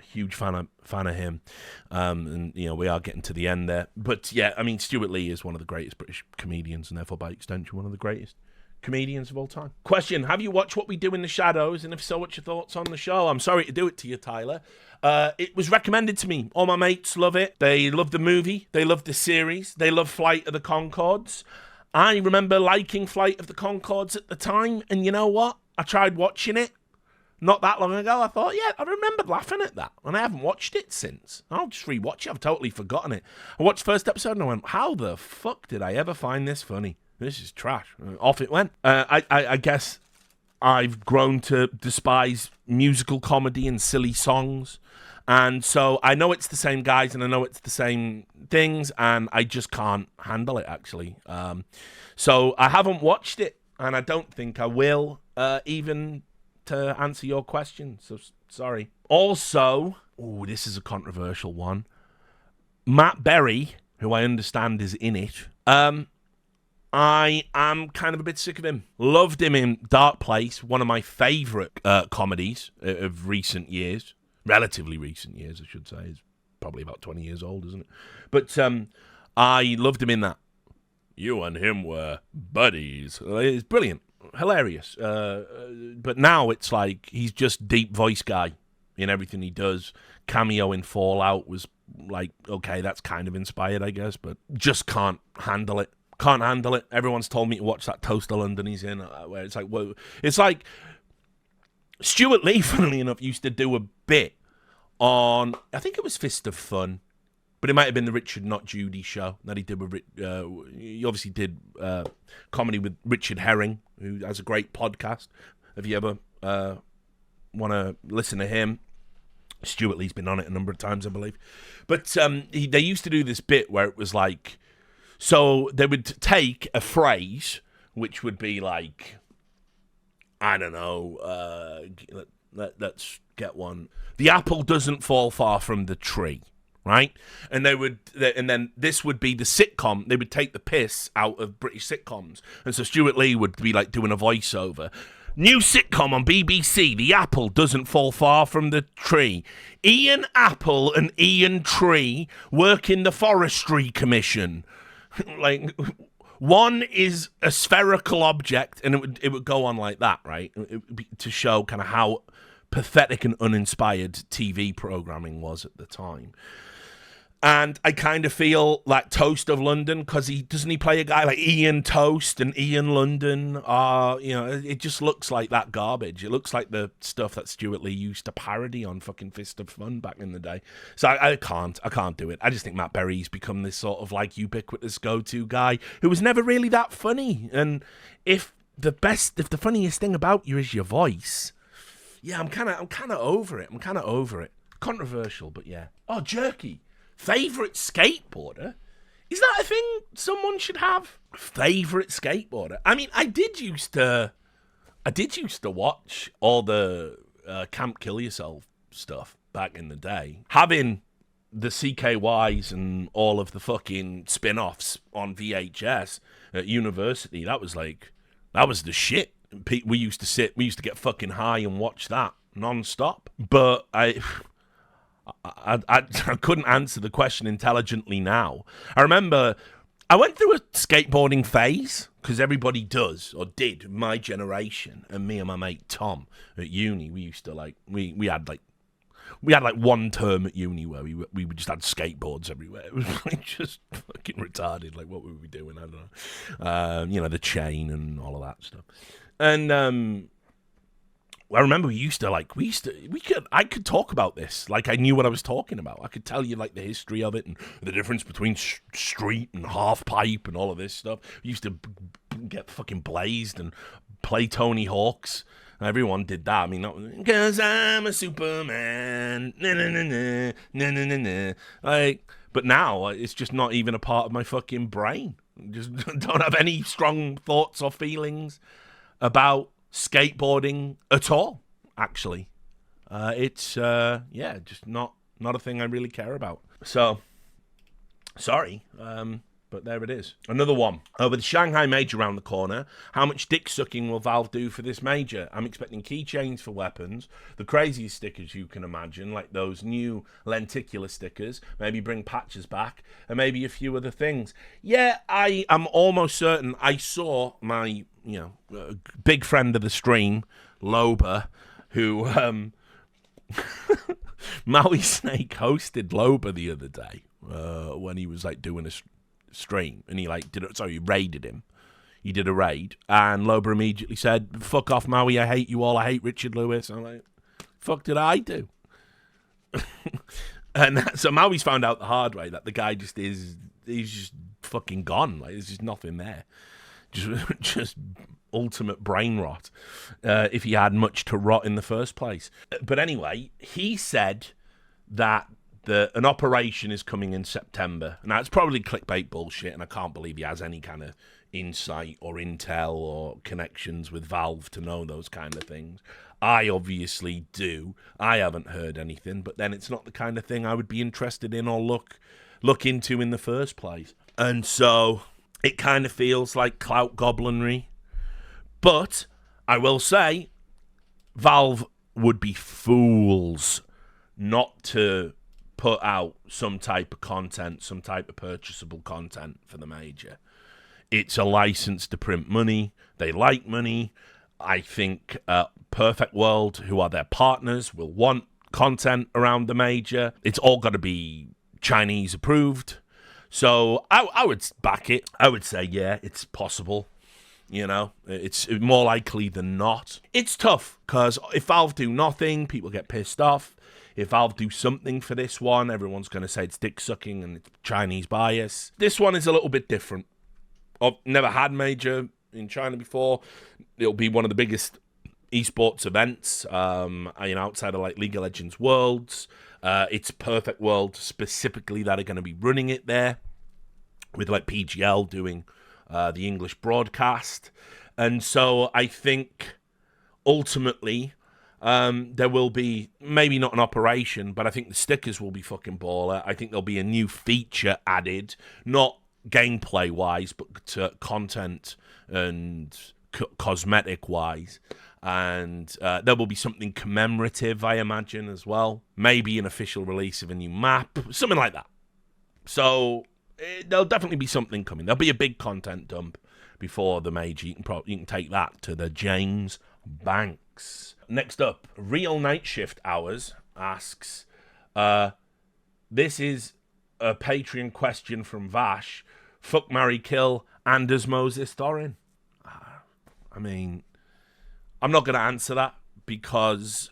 huge fan of him, and we are getting to the end there. But yeah, I mean, Stuart Lee is one of the greatest British comedians, and therefore by extension one of the greatest comedians of all time. Question: have you watched What We Do in the Shadows? And if so, what's your thoughts on the show? I'm sorry to do it to you, Tyler. It was recommended to me. All my mates love it. They love the movie. They love the series. They love Flight of the Conchords. I remember liking Flight of the Conchords at the time, and you know what? I tried watching it not that long ago. I thought, yeah, I remembered laughing at that, and I haven't watched it since. I'll just rewatch it. I've totally forgotten it. I watched the first episode, and I went, how the fuck did I ever find this funny? This is trash. Off it went. I guess I've grown to despise musical comedy and silly songs. And so I know it's the same guys and I know it's the same things, and I just can't handle it, actually. So I haven't watched it, and I don't think I will, even to answer your question. So sorry. Also, this is a controversial one. Matt Berry, who I understand is in it, I am kind of a bit sick of him. Loved him in Dark Place, one of my favourite comedies of recent years. Relatively recent years, I should say. He's probably about 20 years old, isn't it? But I loved him in that. You and him were buddies. It's brilliant. Hilarious. But now it's like he's just deep voice guy in everything he does. Cameo in Fallout was like, okay, that's kind of inspired, I guess, but just can't handle it. Can't handle it. Everyone's told me to watch that Toaster London he's in, where it's like, whoa. It's like Stuart Lee, funnily enough, used to do a bit on, I think it was Fist of Fun, but it might have been the Richard Not Judy show that he did with, he obviously did comedy with Richard Herring, who has a great podcast. If you ever want to listen to him, Stuart Lee's been on it a number of times, I believe. But they used to do this bit where it was like, so they would take a phrase, which would be like, I don't know, let's get one. The apple doesn't fall far from the tree, right? And and then this would be the sitcom. They would take the piss out of British sitcoms, and so Stuart Lee would be like doing a voiceover. New sitcom on BBC, The Apple Doesn't Fall Far from the Tree. Ian Apple and Ian Tree work in the Forestry Commission. Like, one is a spherical object, and it would go on like that, right? It would be, to show kind of how pathetic and uninspired TV programming was at the time. And I kind of feel like Toast of London, because he play a guy like Ian Toast and Ian London. It just looks like that garbage. It looks like the stuff that Stuart Lee used to parody on fucking Fist of Fun back in the day. So I can't do it. I just think Matt Berry's become this sort of like ubiquitous go-to guy who was never really that funny. And if the funniest thing about you is your voice, yeah, I'm kind of over it. Controversial, but yeah. Oh, jerky. Favourite skateboarder? Is that a thing someone should have? Favourite skateboarder? I mean, I did used to watch all the Camp Kill Yourself stuff back in the day. Having the CKYs and all of the fucking spin-offs on VHS at university, that was the shit. We used to get fucking high and watch that non-stop. But I couldn't answer the question intelligently now. I remember I went through a skateboarding phase, because everybody does, or did, my generation, and me and my mate Tom at uni, we used to we had one term at uni where we just had skateboards everywhere. It was like just fucking retarded. Like, what were we doing? I don't know. The chain and all of that stuff. And I remember I could talk about this. Like, I knew what I was talking about. I could tell you, like, the history of it and the difference between street and half pipe and all of this stuff. We used to get fucking blazed and play Tony Hawk's. Everyone did that. I mean, because I'm a Superman. Na, na, na, na, na, na, na, na. Like, but now it's just not even a part of my fucking brain. Just don't have any strong thoughts or feelings about skateboarding at all, actually. It's just not a thing I really care about. So, sorry, but there it is. Another one. With the Shanghai Major around the corner, how much dick sucking will Valve do for this major? I'm expecting keychains for weapons, the craziest stickers you can imagine, like those new lenticular stickers, maybe bring patches back, and maybe a few other things. Yeah, I am almost certain I saw my big friend of the stream, Loba, who Maui Snake hosted Loba the other day when he was like doing a stream, and he raided him. He did a raid, and Loba immediately said, "Fuck off, Maui! I hate you all. I hate Richard Lewis." I'm like, "Fuck did I do?" And so Maui's found out the hard way that the guy he's just fucking gone. Like, there's just nothing there. Just ultimate brain rot, if he had much to rot in the first place. But anyway, he said that an operation is coming in September. Now, it's probably clickbait bullshit, and I can't believe he has any kind of insight or intel or connections with Valve to know those kind of things. I obviously do. I haven't heard anything, but then it's not the kind of thing I would be interested in or look into in the first place. And so it kind of feels like clout goblinry. But I will say, Valve would be fools not to put out some type of content, some type of purchasable content for the major. It's a license to print money. They like money. I think Perfect World, who are their partners, will want content around the major. It's all got to be Chinese approved. So I would back it. I would say, yeah, it's possible. It's more likely than not. It's tough, because if Valve do nothing, people get pissed off. If Valve do something for this one, everyone's going to say it's dick sucking and it's Chinese bias. This one is a little bit different. I've never had major in China before. It'll be one of the biggest esports events, outside of like League of Legends Worlds. It's Perfect World specifically that are going to be running it there, with like PGL doing the English broadcast. And so I think ultimately There will be maybe not an operation, but I think the stickers will be fucking baller. I think there'll be a new feature added, not gameplay wise, but to content and cosmetic wise. And there will be something commemorative, I imagine, as well. Maybe an official release of a new map, something like that. So there'll definitely be something coming. There'll be a big content dump before the major. You can take that to the James Banks. Next up, Real Night Shift Hours asks, this is a Patreon question from Vash. Fuck, marry, kill Anders Moses Thorin. I mean, I'm not going to answer that because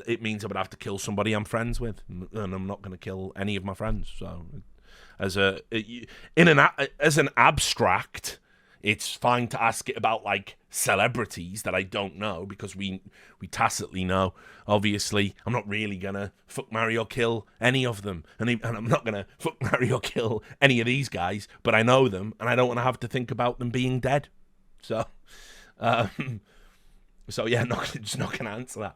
it means I would have to kill somebody I'm friends with, and I'm not going to kill any of my friends. So, as an abstract, it's fine to ask it about like celebrities that I don't know because we tacitly know. Obviously, I'm not really gonna fuck, marry, or kill any of them, and I'm not gonna fuck, marry, or kill any of these guys. But I know them, and I don't want to have to think about them being dead. So, so yeah, just not gonna answer that.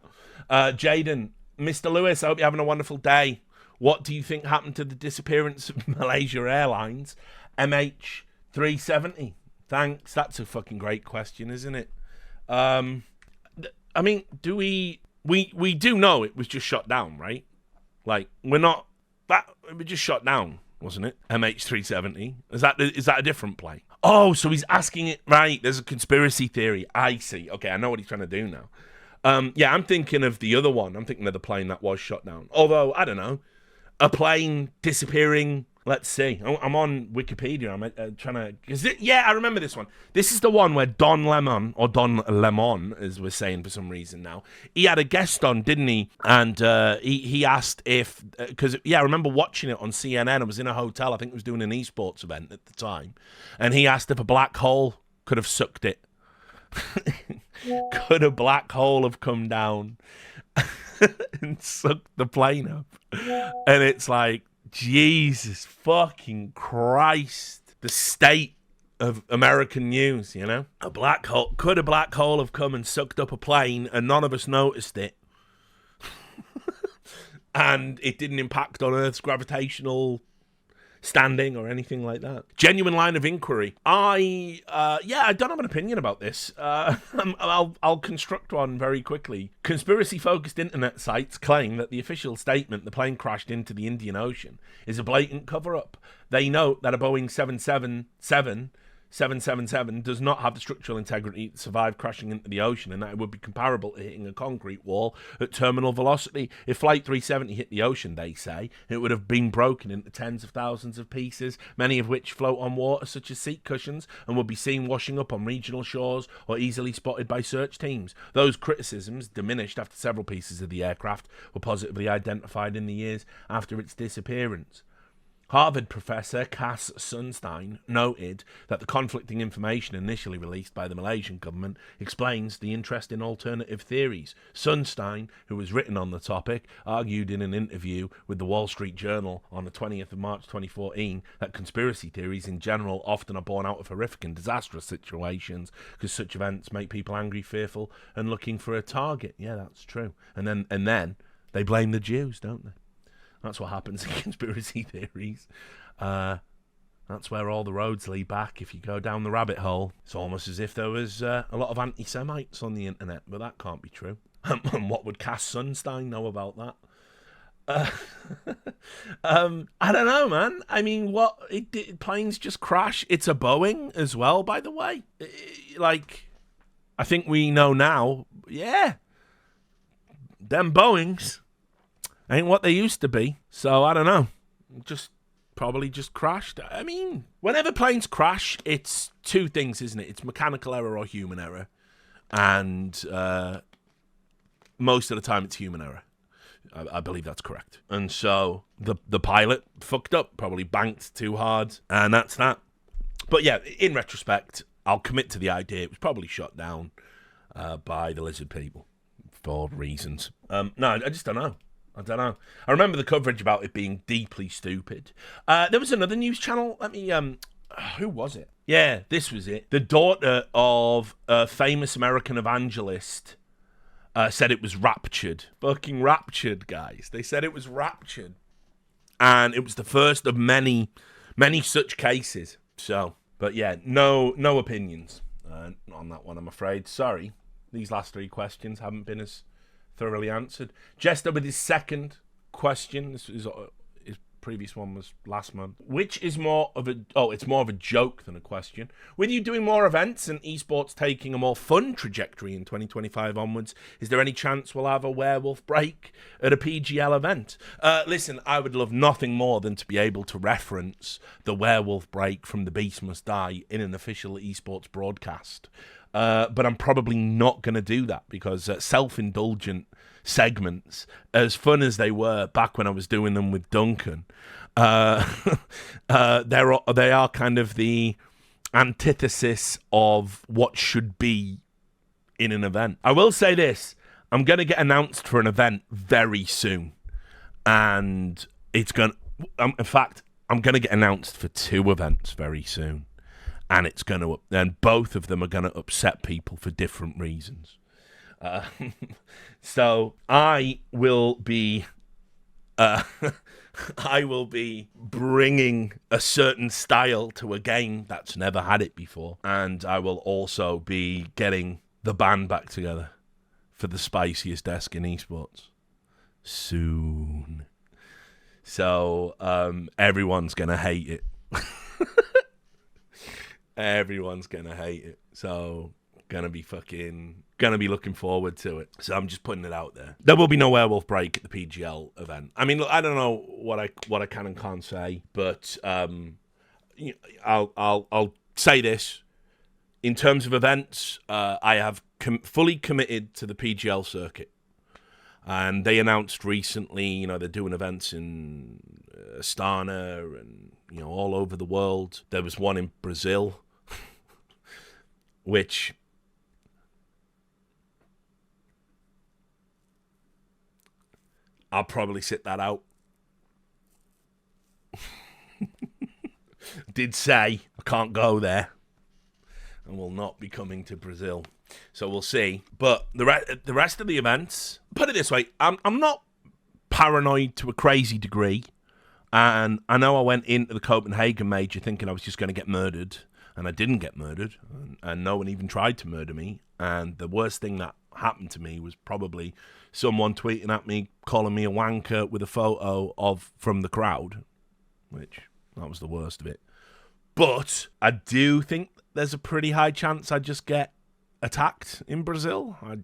Jaden, Mr. Lewis, I hope you're having a wonderful day. What do you think happened to the disappearance of Malaysia Airlines MH370? Thanks. That's a fucking great question, isn't it? I mean, do we do know it was just shot down, right? Like, it was just shot down, wasn't it? MH370. Is that a different plane? Oh, so he's asking it, right, there's a conspiracy theory. I see. Okay, I know what he's trying to do now. Yeah, I'm thinking of the other one. I'm thinking of the plane that was shot down. Although, I don't know, a plane disappearing. Let's see. I'm on Wikipedia. I'm trying to... Yeah, I remember this one. This is the one where Don Lemon, as we're saying for some reason now, he had a guest on, didn't he? And he asked if... Because, I remember watching it on CNN. I was in a hotel. I think it was doing an esports event at the time. And he asked if a black hole could have sucked it. Could a black hole have come down and sucked the plane up? And it's like... Jesus fucking Christ. The state of American news, you know? A black hole. Could a black hole have come and sucked up a plane and none of us noticed it? And it didn't impact on Earth's gravitational standing or anything like that. Genuine line of inquiry. I don't have an opinion about this. I'll construct one very quickly. Conspiracy-focused internet sites claim that the official statement the plane crashed into the Indian Ocean is a blatant cover-up. They note that a Boeing 777 does not have the structural integrity to survive crashing into the ocean, and that it would be comparable to hitting a concrete wall at terminal velocity. If Flight 370 hit the ocean, they say, it would have been broken into tens of thousands of pieces, many of which float on water such as seat cushions, and would be seen washing up on regional shores or easily spotted by search teams. Those criticisms diminished after several pieces of the aircraft were positively identified in the years after its disappearance. Harvard professor Cass Sunstein noted that the conflicting information initially released by the Malaysian government explains the interest in alternative theories. Sunstein, who has written on the topic, argued in an interview with the Wall Street Journal on the 20th of March 2014 that conspiracy theories in general often are born out of horrific and disastrous situations because such events make people angry, fearful, and looking for a target. Yeah, that's true. And then they blame the Jews, don't they? That's what happens in conspiracy theories. That's where all the roads lead back if you go down the rabbit hole. It's almost as if there was a lot of anti-Semites on the internet, but that can't be true. And what would Cass Sunstein know about that? I don't know, man. I mean, planes just crash. It's a Boeing as well, by the way. I think we know now, yeah, them Boeings ain't what they used to be. So I don't know. Probably just crashed. I mean, whenever planes crash, it's two things, isn't it? It's mechanical error or human error. And most of the time it's human error. I believe that's correct. And so the pilot fucked up, probably banked too hard, and that's that. But yeah, in retrospect, I'll commit to the idea it was probably shot down by the lizard people for reasons. No, I just don't know. I don't know. I remember the coverage about it being deeply stupid. There was another news channel. Who was it? Yeah, this was it. The daughter of a famous American evangelist said it was raptured. Fucking raptured, guys. They said it was raptured. And it was the first of many, many such cases. So, but yeah, no opinions on that one, I'm afraid. Sorry. These last 3 questions haven't been as thoroughly answered. Jester with his second question. This is his previous one was last month. Which is more of a... Oh, it's more of a joke than a question. With you doing more events and esports taking a more fun trajectory in 2025 onwards, is there any chance we'll have a werewolf break at a PGL event? Listen, I would love nothing more than to be able to reference the werewolf break from The Beast Must Die in an official esports broadcast. But I'm probably not going to do that because self-indulgent segments, as fun as they were back when I was doing them with Duncan, they are kind of the antithesis of what should be in an event. I will say this, I'm going to get announced for an event very soon. And it's going to... in fact, I'm going to get announced for 2 events very soon. And it's going to... And both of them are going to upset people for different reasons. So I will be bringing a certain style to a game that's never had it before, and I will also be getting the band back together for the spiciest desk in esports soon. So everyone's gonna hate it. Everyone's gonna hate it. So gonna be looking forward to it. So I'm just putting it out there. There will be no werewolf break at the PGL event. I mean, look, I don't know what I can and can't say, but I'll say this. In terms of events, I have fully committed to the PGL circuit. And they announced recently, they're doing events in Astana and, all over the world. There was one in Brazil, which... I'll probably sit that out. Did say I can't go there and will not be coming to Brazil. So we'll see. But the rest of the events, put it this way, I'm not paranoid to a crazy degree. And I know I went into the Copenhagen major thinking I was just going to get murdered. And I didn't get murdered. And no one even tried to murder me. And the worst thing that happened to me was probably someone tweeting at me, calling me a wanker with a photo from the crowd, which that was the worst of it. But I do think there's a pretty high chance I just get attacked in Brazil. I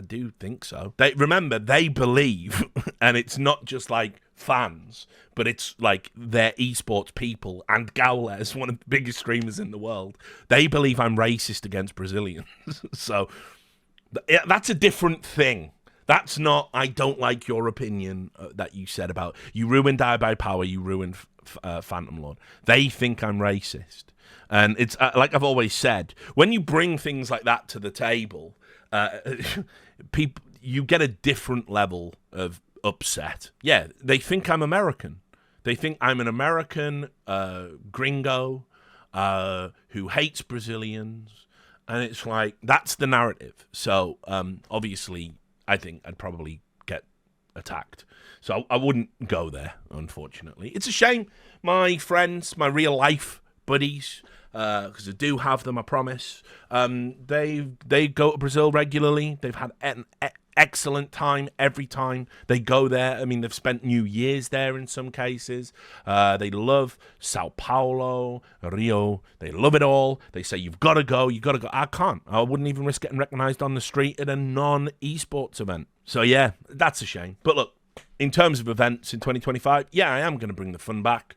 do think so. They believe, and it's not just like fans, but it's like their esports people, and Gaules, one of the biggest streamers in the world, they believe I'm racist against Brazilians. So that's a different thing. That's not, I don't like your opinion that you said about, you ruined Die by Power, you ruined Phantom Lord. They think I'm racist. And it's like I've always said, when you bring things like that to the table, people, you get a different level of upset. Yeah, they think I'm American. They think I'm an American gringo who hates Brazilians. And it's like, that's the narrative. So, obviously, I think I'd probably get attacked. So I wouldn't go there, unfortunately. It's a shame. My friends, my real life buddies, because I do have them, I promise, they go to Brazil regularly. They've had an excellent time every time they go there. I mean, they've spent New Year's there in some cases. They love Sao Paulo, Rio. They love it all. They say, you've got to go. I can't. I wouldn't even risk getting recognized on the street at a non-esports event. So, yeah, that's a shame. But look, in terms of events in 2025, yeah, I am going to bring the fun back,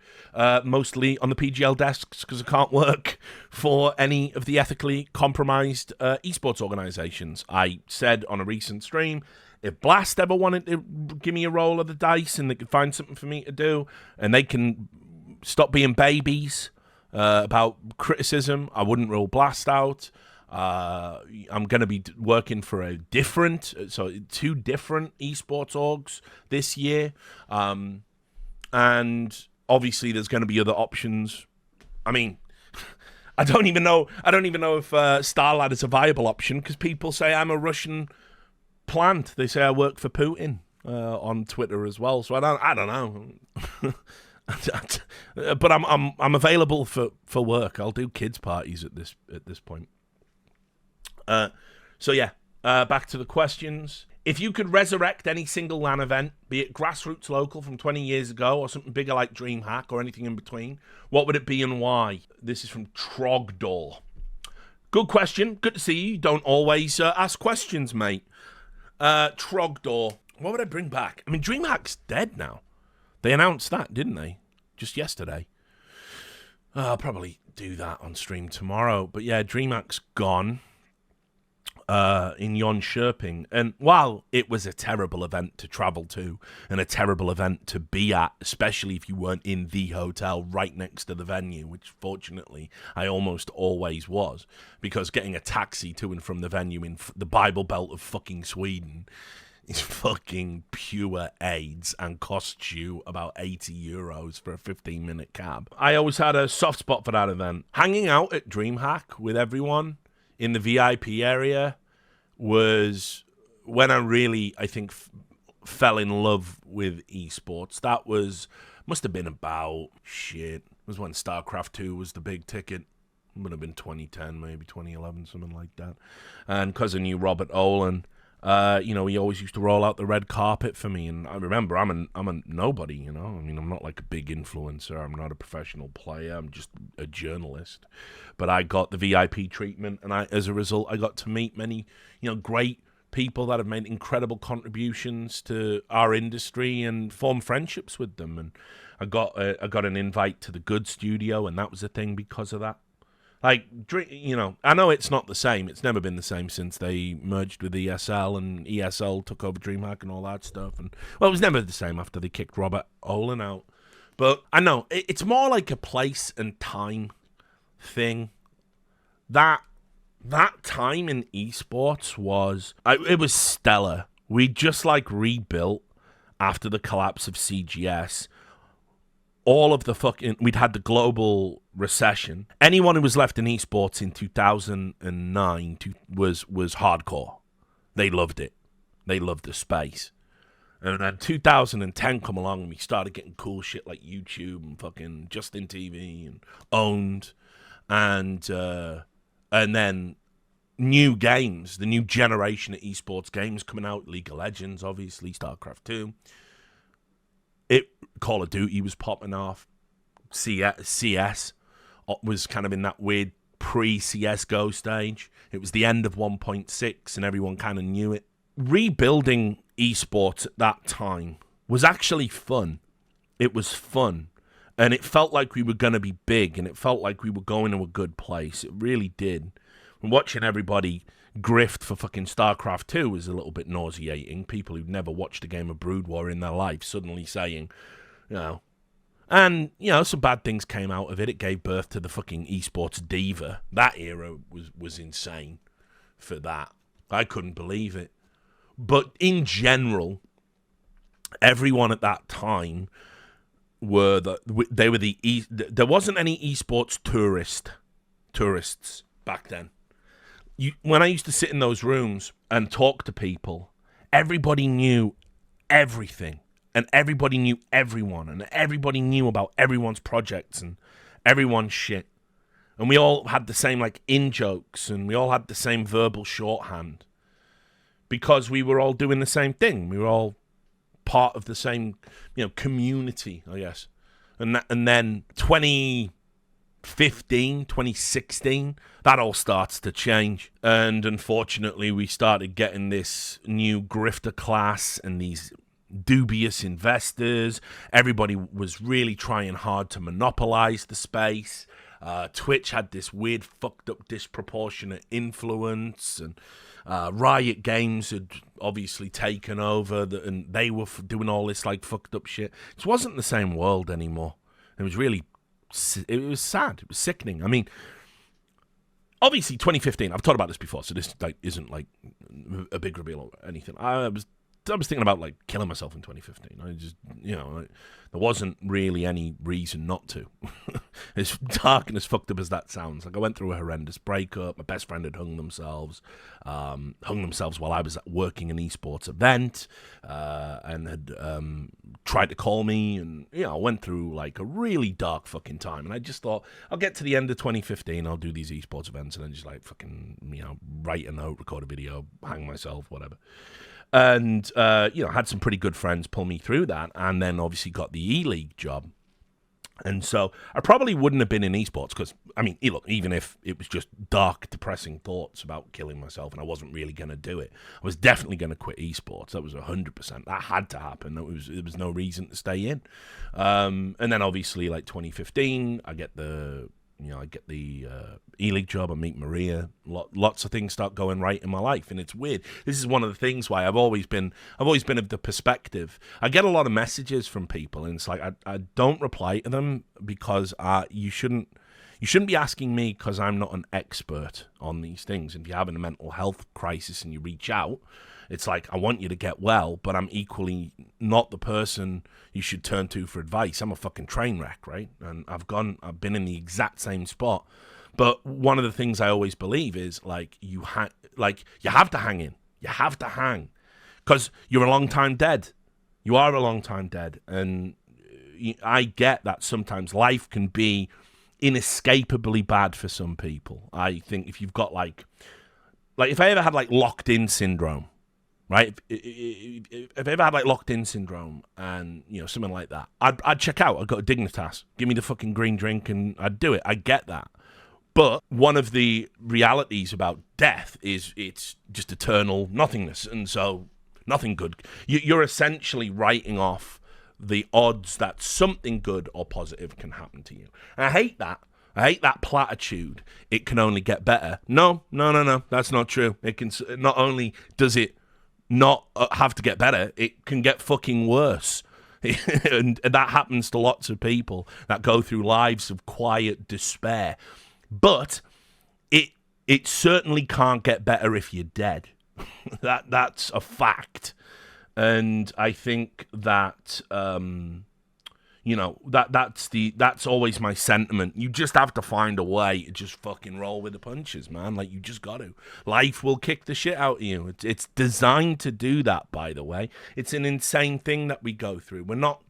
mostly on the PGL desks, because I can't work for any of the ethically compromised esports organizations. I said on a recent stream, if Blast ever wanted to give me a roll of the dice and they could find something for me to do, and they can stop being babies about criticism, I wouldn't rule Blast out. I'm going to be working for two different esports orgs this year. And obviously there's going to be other options. I mean, I don't even know if Starlad is a viable option, because people say I'm a Russian planned. They say I work for Putin on Twitter as well. So I don't know. But I'm available for work. I'll do kids parties at this point. So yeah, back to the questions. If you could resurrect any single LAN event, be it grassroots local from 20 years ago or something bigger like DreamHack or anything in between, what would it be and why? This is from Trogdor. Good question. Good to see you. You don't always ask questions, mate. Trogdor. What would I bring back? I mean, DreamHack's dead now. They announced that, didn't they? Just yesterday. I'll probably do that on stream tomorrow. But yeah, DreamHack's gone. In Jönköping, and while it was a terrible event to travel to and a terrible event to be at, especially if you weren't in the hotel right next to the venue, which fortunately I almost always was, because getting a taxi to and from the venue in the Bible Belt of fucking Sweden is fucking pure AIDS and costs you about €80 for a 15-minute cab. I always had a soft spot for that event. Hanging out at DreamHack with everyone in the VIP area was when I really, I think, fell in love with esports. That must have been about, it was when StarCraft 2 was the big ticket. It would have been 2010, maybe 2011, something like that. And because I knew Robert Olin, he always used to roll out the red carpet for me. And I remember I'm a nobody, I mean, I'm not like a big influencer. I'm not a professional player. I'm just a journalist. But I got the VIP treatment, and as a result, I got to meet many, great people that have made incredible contributions to our industry and form friendships with them. And I got an invite to the Good Studio, and that was a thing because of that. Like, I know it's not the same. It's never been the same since they merged with ESL and ESL took over DreamHack and all that stuff. And well, it was never the same after they kicked Robert Olin out. But I know it's more like a place and time thing. That time in esports was stellar. We just rebuilt after the collapse of CGS. All of we'd had the global recession. Anyone who was left in esports in 2009 was hardcore. They loved it. They loved the space. And then 2010 come along and we started getting cool shit like YouTube and fucking Justin TV and Owned. And then new games, the new generation of esports games coming out, League of Legends, obviously, StarCraft 2. Call of Duty was popping off. CS was kind of in that weird pre-CSGO stage. It was the end of 1.6 and everyone kind of knew it. Rebuilding esports at that time was actually fun. It was fun. And it felt like we were going to be big, and it felt like we were going to a good place. It really did. And watching everybody grift for fucking StarCraft 2 was a little bit nauseating. People who'd never watched a game of Brood War in their life suddenly saying, and, some bad things came out of it. It gave birth to the fucking esports diva. That era was insane for that. I couldn't believe it. But in general, everyone at that time there wasn't any esports tourists back then. When I used to sit in those rooms and talk to people, everybody knew everything, and everybody knew everyone, and everybody knew about everyone's projects and everyone's shit. And we all had the same in-jokes, and we all had the same verbal shorthand because we were all doing the same thing. We were all part of the same, community, I guess. And then 2015, 2016, that all starts to change. And unfortunately, we started getting this new grifter class and these dubious investors. Everybody was really trying hard to monopolize the space. Twitch had this weird, fucked up, disproportionate influence, and Riot Games had obviously taken over, and they were doing all this fucked up shit. It wasn't the same world anymore. It was really, it was sad. It was sickening. I mean, obviously 2015, I've talked about this before, so this isn't a big reveal or anything. I was was thinking about like killing myself in 2015. I just, there wasn't really any reason not to. As dark and as fucked up as that sounds, like I went through a horrendous breakup. My best friend had hung themselves while I was working an esports event, and had tried to call me, and I went through like a really dark fucking time. And I just thought, I'll get to the end of 2015, I'll do these esports events, and then just like fucking write a note, record a video, hang myself, whatever. And had some pretty good friends pull me through that, and then obviously got the E-League job. And so I probably wouldn't have been in esports because, I mean, look, even if it was just dark, depressing thoughts about killing myself and I wasn't really going to do it, I was definitely going to quit esports. That was 100%. That had to happen. There was no reason to stay in. And then obviously, like 2015, I get the E-League job. I meet Maria. Lots of things start going right in my life, and it's weird. This is one of the things why I've always been of the perspective. I get a lot of messages from people, and it's like I don't reply to them because you shouldn't be asking me because I'm not an expert on these things. And if you're having a mental health crisis and you reach out, it's like, I want you to get well, but I'm equally not the person you should turn to for advice. I'm a fucking train wreck, right? And I've been in the exact same spot. But one of the things I always believe is like you have to hang in. You have to hang, because you're a long time dead. You are a long time dead, and I get that sometimes life can be inescapably bad for some people. I think if you've got like if I ever had like locked in syndrome. Right, if I ever had like locked in syndrome and something like that, I'd check out. I'd go to Dignitas, give me the fucking green drink, and I'd do it. I get that, but one of the realities about death is it's just eternal nothingness, and so nothing good. You're essentially writing off the odds that something good or positive can happen to you. And I hate that. I hate that platitude. It can only get better. No. That's not true. It can. Not only does it not have to get better, it can get fucking worse. And that happens to lots of people that go through lives of quiet despair. But it certainly can't get better if you're dead. That's a fact. And I think that that's always my sentiment. You just have to find a way to just fucking roll with the punches, man. Like, you just got to. Life will kick the shit out of you. It's designed to do that, by the way. It's an insane thing that we go through. We're not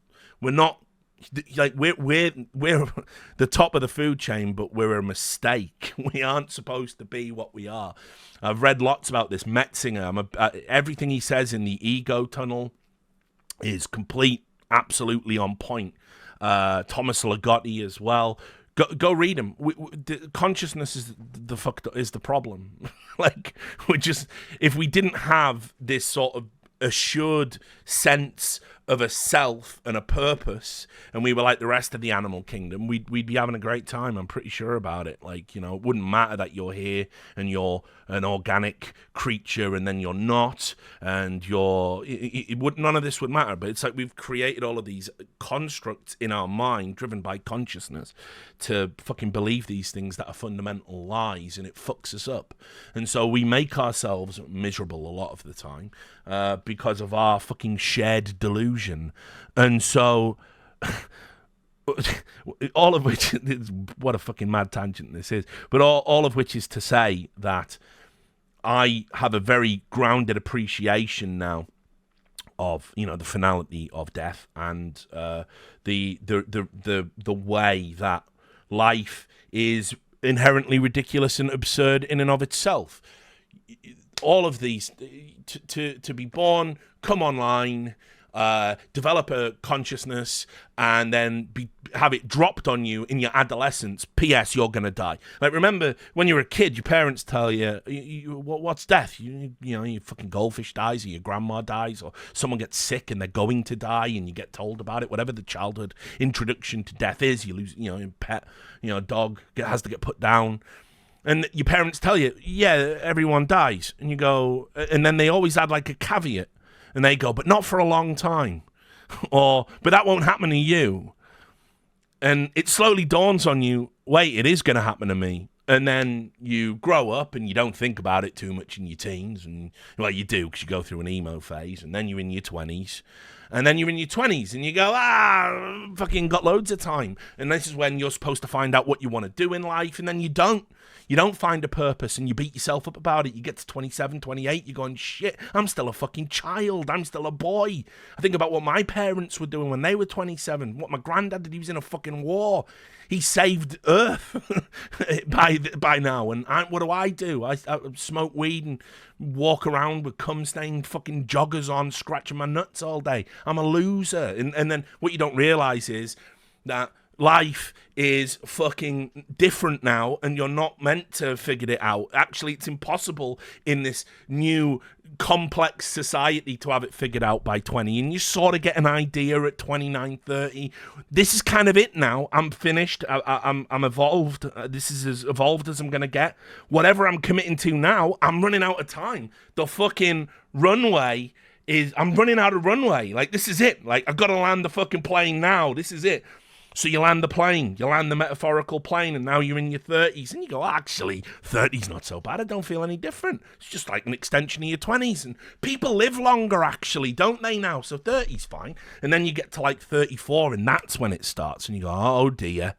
like we're the top of the food chain, but we're a mistake. We aren't supposed to be what we are. I've read lots about this Metzinger. Everything he says in the ego tunnel is absolutely on point. Thomas Ligotti as well. Go read him. Consciousness is the problem. Like, if we didn't have this sort of assured sense of a self and a purpose, and we were like the rest of the animal kingdom, we'd be having a great time. I'm pretty sure about it. Like, it wouldn't matter that you're here and you're an organic creature and then you're not, and none of this would matter. But it's like we've created all of these constructs in our mind, driven by consciousness, to fucking believe these things that are fundamental lies, and it fucks us up. And so we make ourselves miserable a lot of the time because of our fucking shared delusion. And so all of which is, what a fucking mad tangent this is, but all of which is to say that I have a very grounded appreciation now of the finality of death, and the way that life is inherently ridiculous and absurd in and of itself. All of these, to be born, come online, develop a consciousness, and then have it dropped on you in your adolescence. P.S. You're gonna die. Like, remember when you were a kid, your parents tell you, what's death? Your fucking goldfish dies, or your grandma dies, or someone gets sick and they're going to die, and you get told about it. Whatever the childhood introduction to death is, you lose, a pet, a dog has to get put down. And your parents tell you, yeah, everyone dies. And you go, and then they always add like a caveat. And they go, but not for a long time. But that won't happen to you. And it slowly dawns on you, wait, it is going to happen to me. And then you grow up and you don't think about it too much in your teens. And, well, you do because you go through an emo phase. And then you're in your 20s. And then you're in your 20s and you go, fucking got loads of time. And this is when you're supposed to find out what you want to do in life. And then you don't. You don't find a purpose and you beat yourself up about it. You get to 27, 28, you're going, shit, I'm still a fucking child. I'm still a boy. I think about what my parents were doing when they were 27. What my granddad did, he was in a fucking war. He saved Earth by now. And what do? I smoke weed and walk around with cum-stained fucking joggers on, scratching my nuts all day. I'm a loser. And then what you don't realise is that life is fucking different now, and you're not meant to have figured it out. Actually, it's impossible in this new complex society to have it figured out by 20, and you sort of get an idea at 29, 30. This is kind of it now. I'm finished. I'm evolved. This is as evolved as I'm going to get. Whatever I'm committing to now, I'm running out of time. The fucking runway I'm running out of runway. Like, this is it. Like, I've got to land the fucking plane now. This is it. So you land the plane, you land the metaphorical plane, and now you're in your 30s. And you go, actually, 30's not so bad. I don't feel any different. It's just like an extension of your 20s. And people live longer, actually, don't they now? So 30's fine. And then you get to like 34, and that's when it starts. And you go, oh dear.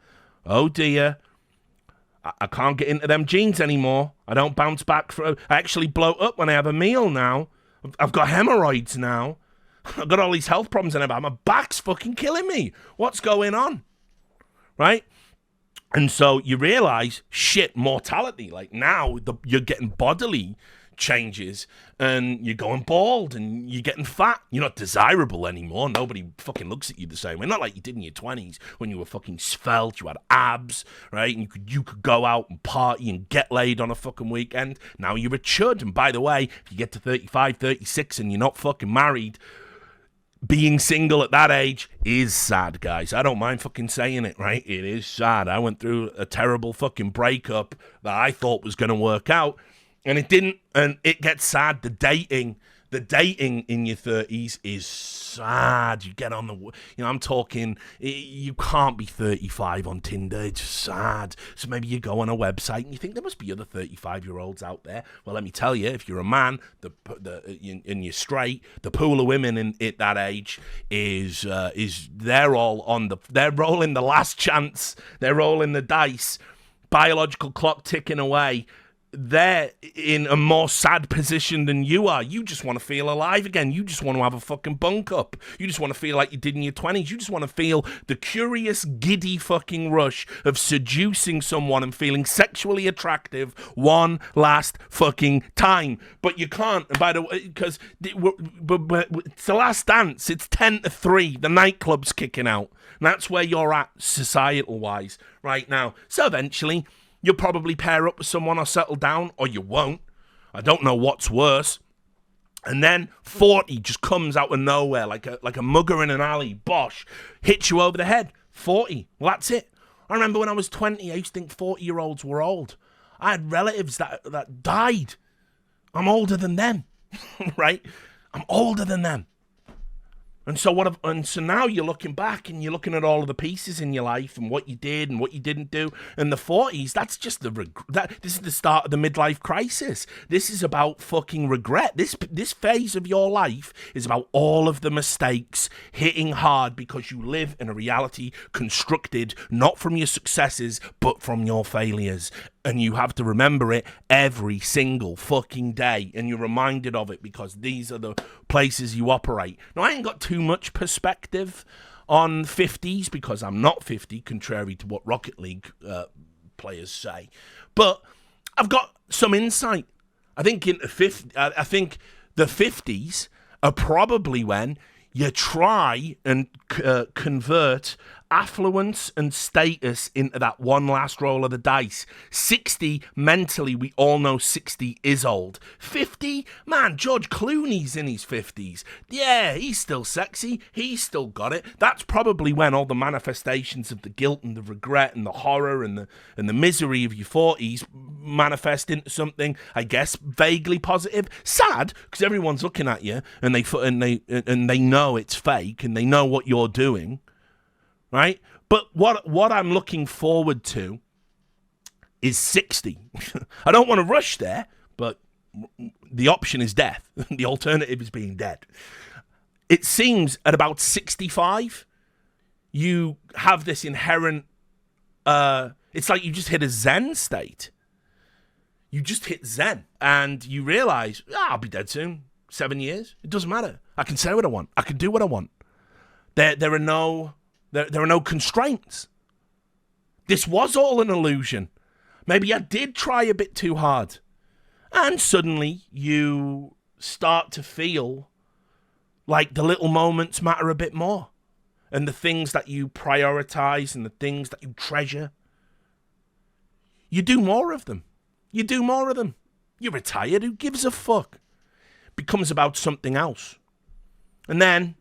I can't get into them jeans anymore. I don't bounce back. I actually blow up when I have a meal now. I've got hemorrhoids now. I've got all these health problems and my back's fucking killing me. What's going on? Right? And so you realize, shit, mortality. Like now you're getting bodily changes and you're going bald and you're getting fat. You're not desirable anymore. Nobody fucking looks at you the same way. Not like you did in your 20s when you were fucking svelte, you had abs, right? And you could go out and party and get laid on a fucking weekend. Now you're a chud. And by the way, if you get to 35, 36 and you're not fucking married, being single at that age is sad, guys. I don't mind fucking saying it, right? It is sad. I went through a terrible fucking breakup that I thought was going to work out, and it didn't, and it gets sad. The dating in your 30s is sad. You get on I'm talking, you can't be 35 on Tinder. It's sad. So maybe you go on a website and you think there must be other 35-year-olds out there. Well, let me tell you, if you're a man and you're straight, the pool of women at that age is they're rolling the last chance. They're rolling the dice. Biological clock ticking away. They're in a more sad position than you are. You just want to feel alive again. You just want to have a fucking bunk up. You just want to feel like you did in your 20s. You just want to feel the curious, giddy fucking rush of seducing someone and feeling sexually attractive one last fucking time. But you can't, by the way, because it's the last dance. It's 10-3. The nightclub's kicking out. And that's where you're at societal-wise right now. So eventually, you'll probably pair up with someone or settle down, or you won't. I don't know what's worse. And then 40 just comes out of nowhere, like a mugger in an alley. Bosh, hits you over the head. 40. Well, that's it. I remember when I was 20, I used to think 40-year-olds were old. I had relatives that died. I'm older than them, right? I'm older than them. And so so now you're looking back and you're looking at all of the pieces in your life and what you did and what you didn't do. And the 40s, that's just this is the start of the midlife crisis. This is about fucking regret. This phase of your life is about all of the mistakes hitting hard because you live in a reality constructed not from your successes but from your failures. And you have to remember it every single fucking day. And you're reminded of it because these are the places you operate. Now, I ain't got too much perspective on 50s because I'm not 50, contrary to what Rocket League players say. But I've got some insight. I think the 50s are probably when you try and convert affluence and status into that one last roll of the dice. 60, mentally, we all know 60 is old. 50, man, George Clooney's in his 50s. Yeah, he's still sexy. He's still got it. That's probably when all the manifestations of the guilt and the regret and the horror and the misery of your 40s manifest into something, I guess, vaguely positive. Sad, because everyone's looking at you and they know it's fake and they know what you're doing. Right? But what I'm looking forward to is 60. I don't want to rush there, but the option is death. The alternative is being dead. It seems at about 65, you have this inherent, it's like you just hit a Zen state. You just hit Zen and you realize, I'll be dead soon. 7 years. It doesn't matter. I can say what I want. I can do what I want. There are no constraints. This was all an illusion. Maybe I did try a bit too hard. And suddenly you start to feel like the little moments matter a bit more. And the things that you prioritize and the things that you treasure, you do more of them. You do more of them. You're retired. Who gives a fuck? Becomes about something else. And then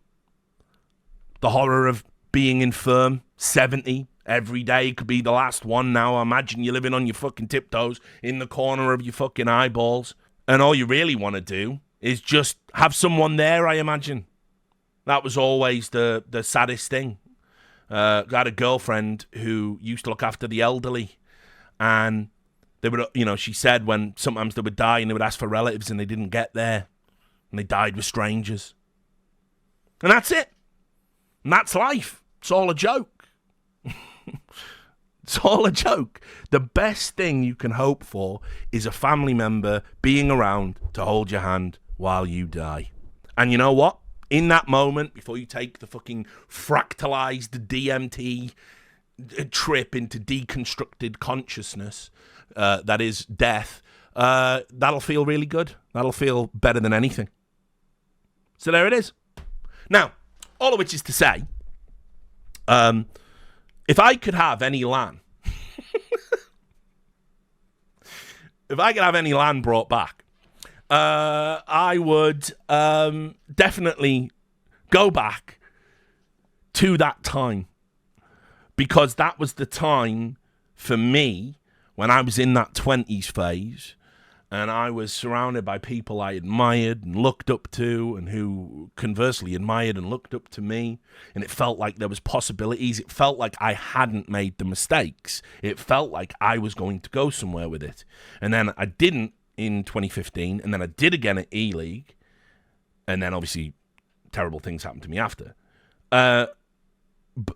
the horror of being infirm, 70, every day could be the last one now. Imagine you're living on your fucking tiptoes in the corner of your fucking eyeballs. And all you really want to do is just have someone there, I imagine. That was always the saddest thing. I had a girlfriend who used to look after the elderly. And they would, she said when sometimes they would die and they would ask for relatives and they didn't get there. And they died with strangers. And that's it. And that's life. It's all a joke. It's all a joke. The best thing you can hope for is a family member being around to hold your hand while you die. And you know what? In that moment, before you take the fucking fractalized DMT trip into deconstructed consciousness, that is death, that'll feel really good. That'll feel better than anything. So there it is. Now, all of which is to say, if I could have any land, if I could have any land brought back, I would definitely go back to that time, because that was the time for me when I was in that 20s phase and I was surrounded by people I admired and looked up to, and who conversely admired and looked up to me, and it felt like there was possibilities. It felt like I hadn't made the mistakes. It felt like I was going to go somewhere with it. And then I didn't in 2015, and then I did again at E-League, and then obviously terrible things happened to me after.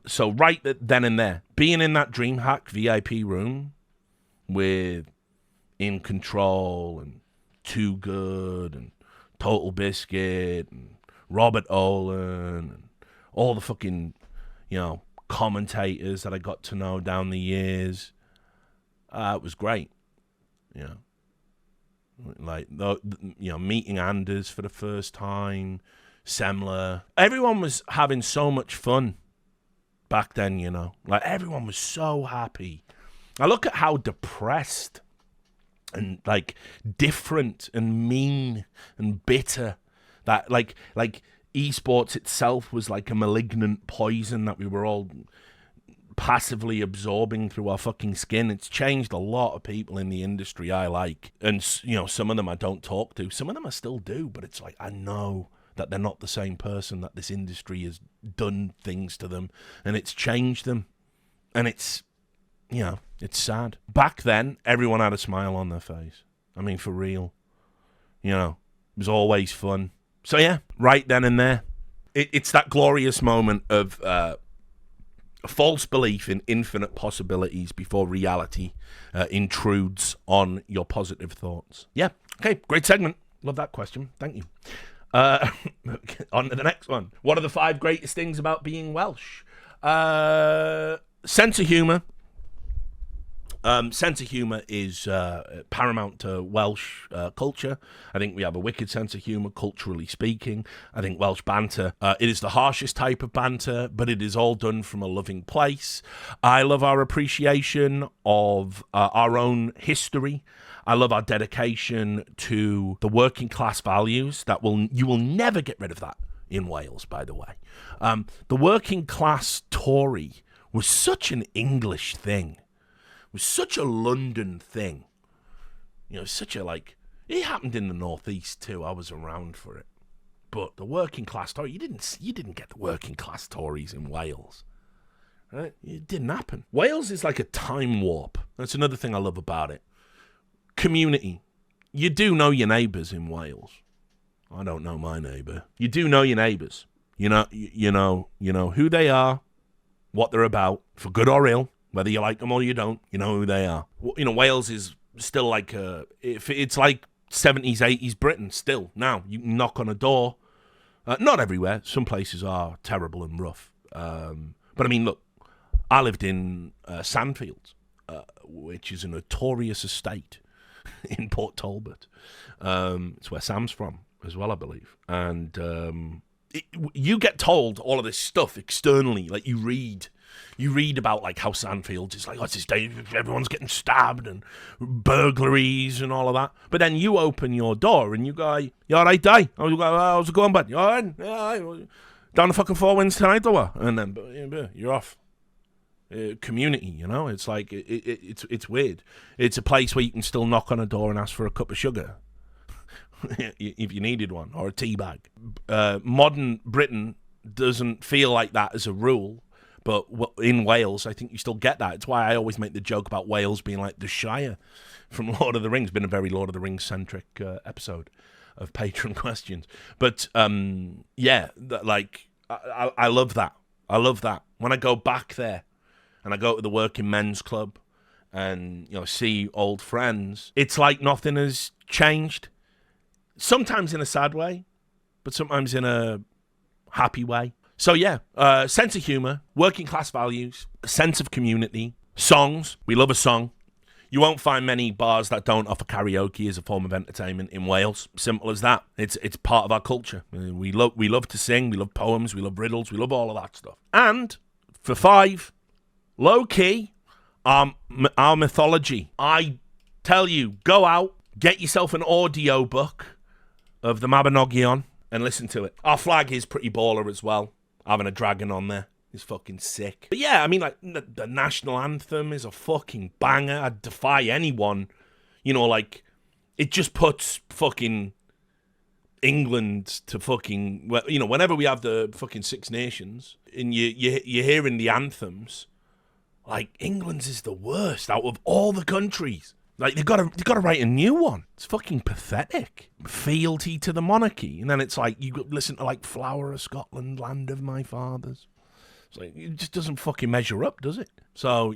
So right then and there, being in that DreamHack VIP room with In Control and Too Good and Total Biscuit and Robert Olin and all the fucking, commentators that I got to know down the years, it was great. Like, meeting Anders for the first time, Semler. Everyone was having so much fun back then, Like, everyone was so happy. I look at how depressed and, like, different and mean and bitter that, like esports itself was like a malignant poison that we were all passively absorbing through our fucking skin. It's changed a lot of people in the industry I like. And, some of them I don't talk to. Some of them I still do, but it's like, I know that they're not the same person, that this industry has done things to them and it's changed them. And it's, it's sad. Back then, everyone had a smile on their face. I mean, for real. It was always fun. So yeah, right then and there. It's that glorious moment of a false belief in infinite possibilities before reality intrudes on your positive thoughts. Yeah, okay, great segment. Love that question. Thank you. On to the next one. What are the 5 greatest things about being Welsh? Sense of humour. Sense of humour is paramount to Welsh culture. I think we have a wicked sense of humour, culturally speaking. I think Welsh banter, it is the harshest type of banter, but it is all done from a loving place. I love our appreciation of our own history. I love our dedication to the working class values that you will never get rid of that in Wales, by the way. The working class Tory was such an English thing. Was such a London thing. Such a, it happened in the Northeast too. I was around for it. But the working class Tory, you didn't get the working class Tories in Wales. Right? It didn't happen. Wales is like a time warp. That's another thing I love about it. Community. You do know your neighbours in Wales. I don't know my neighbour. You do know your neighbours. You know who they are, what they're about, for good or ill, whether you like them or you don't. You know who they are. Wales is still like it's like 70s, 80s Britain still. Now you can knock on a door. Not everywhere. Some places are terrible and rough. But I mean, look, I lived in Sandfields, which is a notorious estate in Port Talbot. It's where Sam's from as well, I believe. And you get told all of this stuff externally, like you read about like how Sandfields is like, oh, it's this day, everyone's getting stabbed and burglaries and all of that. But then you open your door and you go, you all right, Di? How's it going, bud? You all right? Yeah, all right. Down the fucking 4 winds tonight, or what? And then you're off. Community, it's like it's weird. It's a place where you can still knock on a door and ask for a cup of sugar if you needed one, or a tea bag. Modern Britain doesn't feel like that as a rule, but in Wales, I think you still get that. It's why I always make the joke about Wales being like the Shire from Lord of the Rings. Been a very Lord of the Rings centric episode of Patron questions, but I love that. I love that when I go back there. And I go to the working men's club and, see old friends. It's like nothing has changed. Sometimes in a sad way, but sometimes in a happy way. So yeah, sense of humor, working class values, a sense of community, songs. We love a song. You won't find many bars that don't offer karaoke as a form of entertainment in Wales. Simple as that. It's part of our culture. We love to sing. We love poems. We love riddles. We love all of that stuff. And for 5... low key, our mythology. I tell you, go out, get yourself an audio book of the Mabinogion and listen to it. Our flag is pretty baller as well. Having a dragon on there is fucking sick. But yeah, I mean, like, the national anthem is a fucking banger. I defy anyone, it just puts fucking England to fucking, whenever we have the fucking Six Nations and you're hearing the anthems. Like, England's is the worst out of all the countries. Like, they've got to write a new one. It's fucking pathetic. Fealty to the monarchy. And then it's like, you listen to, like, Flower of Scotland, Land of My Fathers. It's like, it just doesn't fucking measure up, does it? So,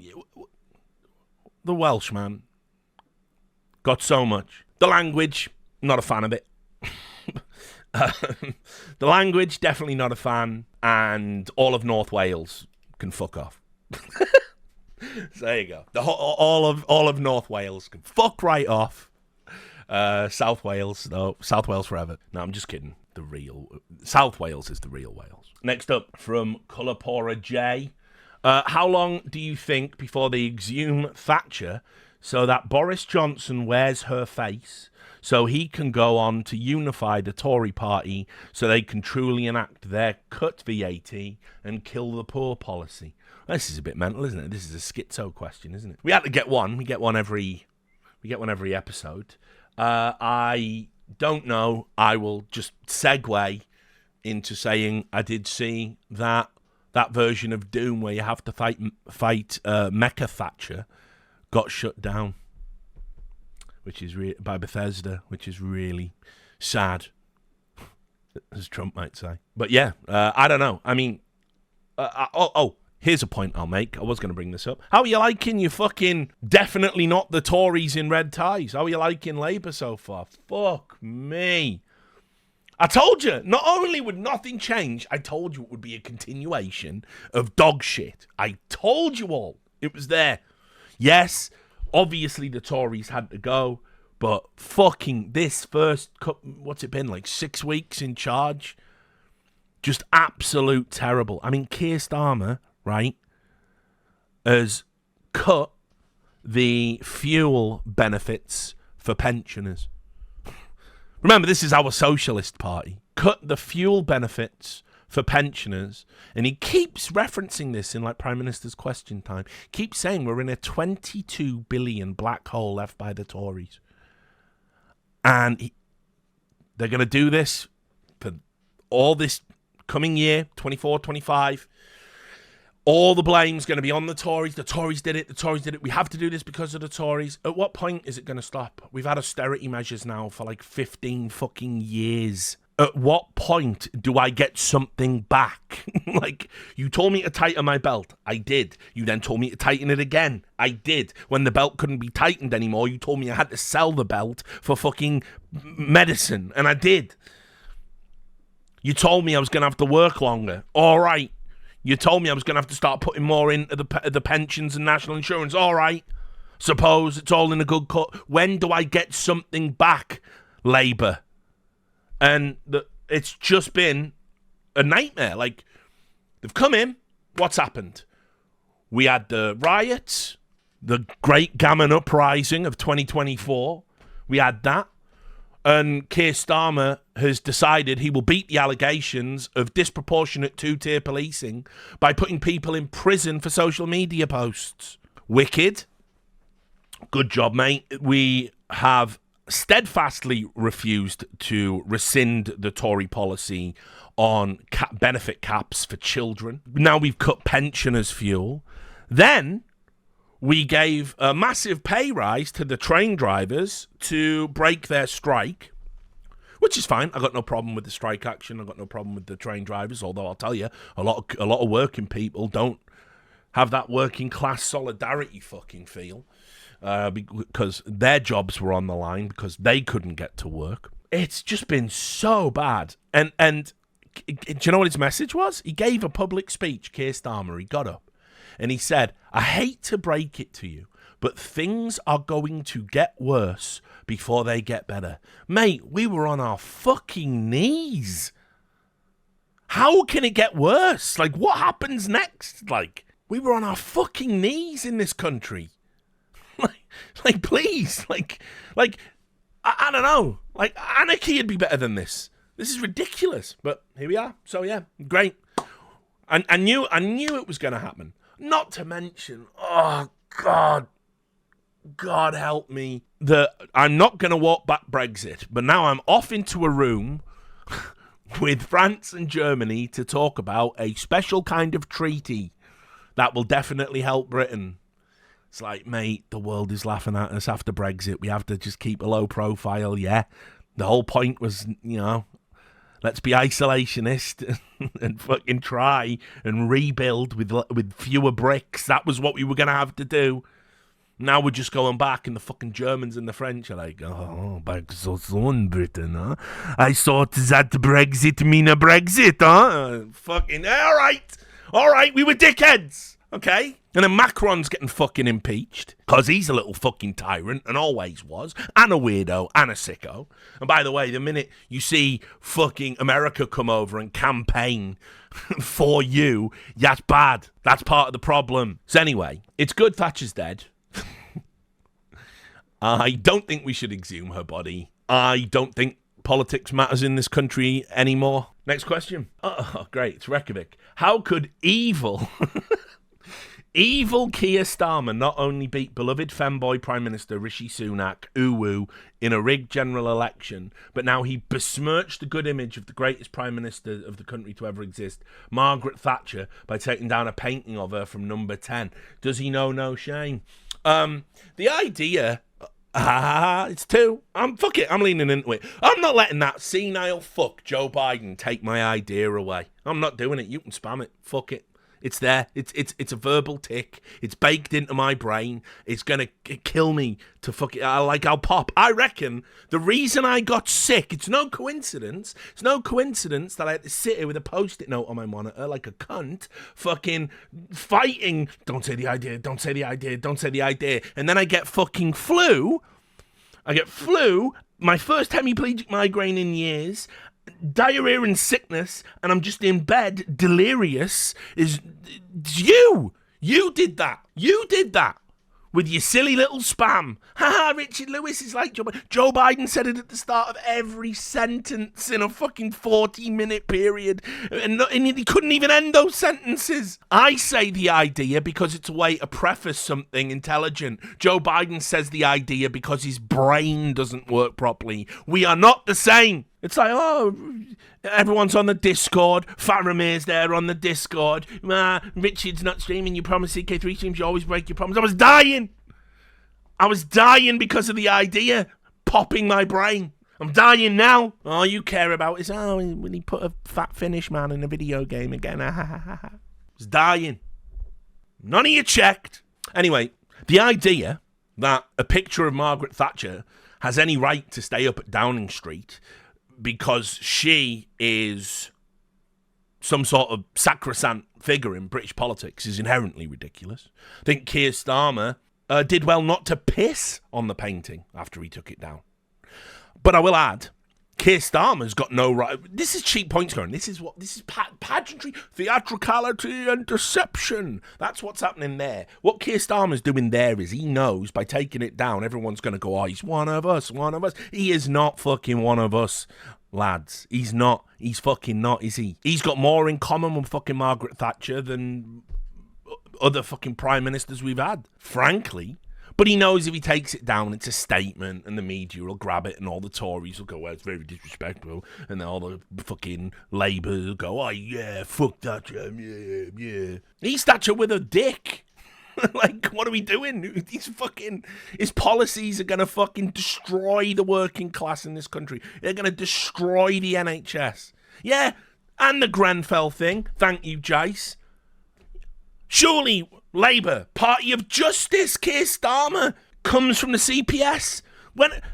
the Welsh, man, got so much. The language, not a fan of it. The language, definitely not a fan. And all of North Wales can fuck off. So there you go. All of North Wales can fuck right off. South Wales, no, South Wales forever. No, I'm just kidding. The real South Wales is the real Wales. Next up from Cullapora J. How long do you think before they exhume Thatcher so that Boris Johnson wears her face so he can go on to unify the Tory party so they can truly enact their cut VAT and kill the poor policy? This is a bit mental, isn't it? This is a schizo question, isn't it? We had to get one. We get one every episode. I don't know. I will just segue into saying I did see that version of Doom where you have to fight Mecha Thatcher got shut down, which is by Bethesda, which is really sad, as Trump might say. But yeah, I don't know. I mean, here's a point I'll make. I was going to bring this up. How are you liking your fucking definitely not the Tories in red ties? How are you liking Labour so far? Fuck me. I told you, not only would nothing change, I told you it would be a continuation of dog shit. I told you all. It was there. Yes, obviously the Tories had to go, but fucking this first, what's it been, like 6 weeks in charge? Just absolute terrible. I mean, Keir Starmer, right, has cut the fuel benefits for pensioners. Remember, this is our socialist party. Cut the fuel benefits for pensioners. And he keeps referencing this in, like, Prime Minister's Question Time. Keeps saying we're in a 22 billion black hole left by the Tories. And they're going to do this for all this coming year, 24, 25. All the blame's going to be on the Tories. The Tories did it. The Tories did it. We have to do this because of the Tories. At what point is it going to stop? We've had austerity measures now for like 15 fucking years. At what point do I get something back? Like, you told me to tighten my belt. I did. You then told me to tighten it again. I did. When the belt couldn't be tightened anymore, you told me I had to sell the belt for fucking medicine. And I did. You told me I was going to have to work longer. All right. You told me I was going to have to start putting more into the pensions and national insurance. All right. Suppose it's all in a good cut. When do I get something back, Labour? And it's just been a nightmare. Like, they've come in. What's happened? We had the riots, the Great Gammon Uprising of 2024. We had that. And Keir Starmer has decided he will beat the allegations of disproportionate two-tier policing by putting people in prison for social media posts. Wicked. Good job, mate. We have steadfastly refused to rescind the Tory policy on benefit caps for children. Now we've cut pensioners' fuel. Then we gave a massive pay rise to the train drivers to break their strike, which is fine. I got no problem with the strike action. I got no problem with the train drivers, although I'll tell you, a lot of working people don't have that working class solidarity fucking feel because their jobs were on the line because they couldn't get to work. It's just been so bad. And do you know what his message was? He gave a public speech, Keir Starmer. He got up and he said, I hate to break it to you, but things are going to get worse before they get better. Mate, we were on our fucking knees. How can it get worse? Like, what happens next? Like, we were on our fucking knees in this country. like, please. Like, I don't know. Like, anarchy would be better than this. This is ridiculous. But here we are. So, yeah, great. I knew it was going to happen. Not to mention, oh, God help me, that I'm not going to walk back Brexit, but now I'm off into a room with France and Germany to talk about a special kind of treaty that will definitely help Britain. It's like, mate, the world is laughing at us after Brexit. We have to just keep a low profile, yeah. The whole point was, let's be isolationist and fucking try and rebuild with fewer bricks. That was what we were going to have to do. Now we're just going back, and the fucking Germans and the French are like, oh, back so soon, Britain, huh? I thought that Brexit mean a Brexit, huh? Fucking, all right, we were dickheads, okay? And then Macron's getting fucking impeached, because he's a little fucking tyrant, and always was, and a weirdo, and a sicko. And by the way, the minute you see fucking America come over and campaign for you, that's bad. That's part of the problem. So anyway, it's good Thatcher's dead. I don't think we should exhume her body. I don't think politics matters in this country anymore. Next question. Oh, great. It's Reykjavik. How could evil Keir Starmer not only beat beloved femboy Prime Minister Rishi Sunak, Uwu, in a rigged general election, but now he besmirched the good image of the greatest Prime Minister of the country to ever exist, Margaret Thatcher, by taking down a painting of her from number 10. Does he know no shame? The idea... it's two. Fuck it, I'm leaning into it. I'm not letting that senile fuck Joe Biden take my idea away. I'm not doing it. You can spam it. Fuck it. It's there. It's a verbal tick. It's baked into my brain. It's gonna kill me to fuck it. I'll pop. I reckon the reason I got sick, it's no coincidence. It's no coincidence that I had to sit here with a post-it note on my monitor like a cunt, fucking fighting. Don't say the idea. Don't say the idea. Don't say the idea. And then I get fucking flu. My first hemiplegic migraine in years. Diarrhea and sickness, and I'm just in bed, delirious. It's you did that with your silly little spam. Haha, Richard Lewis is like Joe Biden. Joe Biden said it at the start of every sentence in a fucking 40-minute period, and he couldn't even end those sentences. I say the idea because it's a way to preface something intelligent. Joe Biden says the idea because his brain doesn't work properly. We are not the same. It's like, oh, everyone's on the Discord. Faramir's there on the Discord. Richard's not streaming. You promise CK3 streams. You always break your promise. I was dying. Because of the idea popping my brain. I'm dying now. All you care about is, when he put a fat Finnish man in a video game again. I was dying. None of you checked. Anyway, the idea that a picture of Margaret Thatcher has any right to stay up at Downing Street because she is some sort of sacrosanct figure in British politics is inherently ridiculous. I think Keir Starmer did well not to piss on the painting after he took it down. But I will add, Keir Starmer's got no right. This is cheap point scoring. This is pageantry, theatricality, and deception. That's what's happening there. What Keir Starmer's doing there is he knows by taking it down, everyone's going to go, oh, he's one of us. He is not fucking one of us, lads. He's not. He's fucking not, is he? He's got more in common with fucking Margaret Thatcher than other fucking prime ministers we've had, frankly. But he knows if he takes it down, it's a statement, and the media will grab it, and all the Tories will go, well, it's very disrespectful, and then all the fucking Labour will go, oh, yeah, fuck Thatcher, yeah. He's Thatcher with a dick. Like, what are we doing? His policies are going to fucking destroy the working class in this country. They're going to destroy the NHS. Yeah, and the Grenfell thing. Thank you, Jace. Surely Labour, Party of Justice, Keir Starmer, comes from the CPS.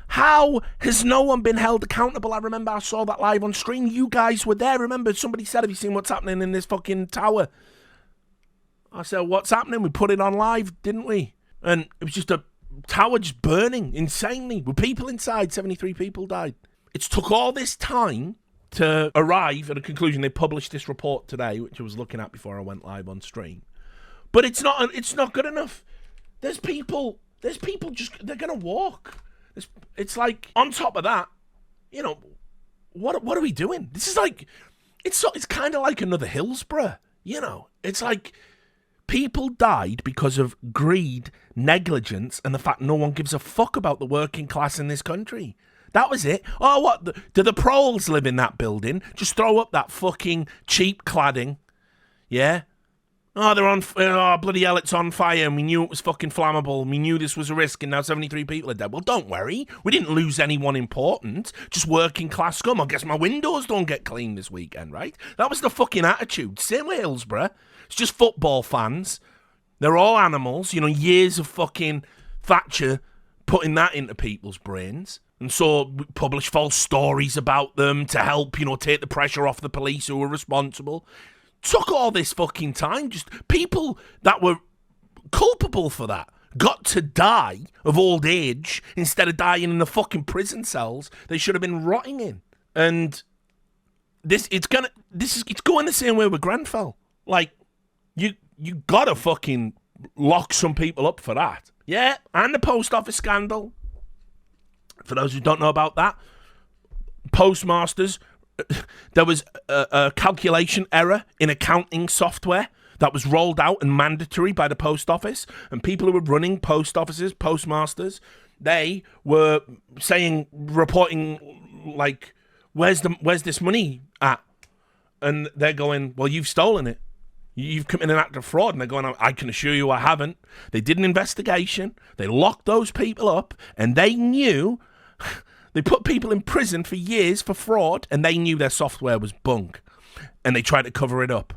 How has no one been held accountable? I remember I saw that live on stream. You guys were there. Remember, somebody said, have you seen what's happening in this fucking tower? I said, what's happening? We put it on live, didn't we? And it was just a tower just burning insanely with people inside. 73 people died. It's took all this time to arrive at a conclusion. They published this report today, which I was looking at before I went live on stream. But it's not good enough. There's people just, they're going to walk. It's like, on top of that, what are we doing? This is like, it's kind of like another Hillsborough, It's like people died because of greed, negligence, and the fact no one gives a fuck about the working class in this country. That was it. Oh, what? Do the proles live in that building? Just throw up that fucking cheap cladding. Yeah? Oh, they're on. Oh, bloody hell, it's on fire, and we knew it was fucking flammable, and we knew this was a risk, and now 73 people are dead. Well, don't worry. We didn't lose anyone important. Just working class scum. I guess my windows don't get cleaned this weekend, right? That was the fucking attitude. Same with Hillsborough. It's just football fans. They're all animals. Years of fucking Thatcher putting that into people's brains. And so we publish false stories about them to help, take the pressure off the police who were responsible. Took all this fucking time. Just people that were culpable for that got to die of old age instead of dying in the fucking prison cells they should have been rotting in. And it's going the same way with Grenfell. Like, you gotta fucking lock some people up for that. Yeah, and the post office scandal. For those who don't know about that, postmasters. There was a calculation error in accounting software that was rolled out and mandatory by the post office, and people who were running post offices, postmasters, they were reporting like, where's this money at? And they're going, well, you've stolen it. You've committed an act of fraud. And they're going, I can assure you I haven't. They did an investigation. They locked those people up, and they knew. They put people in prison for years for fraud, and they knew their software was bunk, and they tried to cover it up.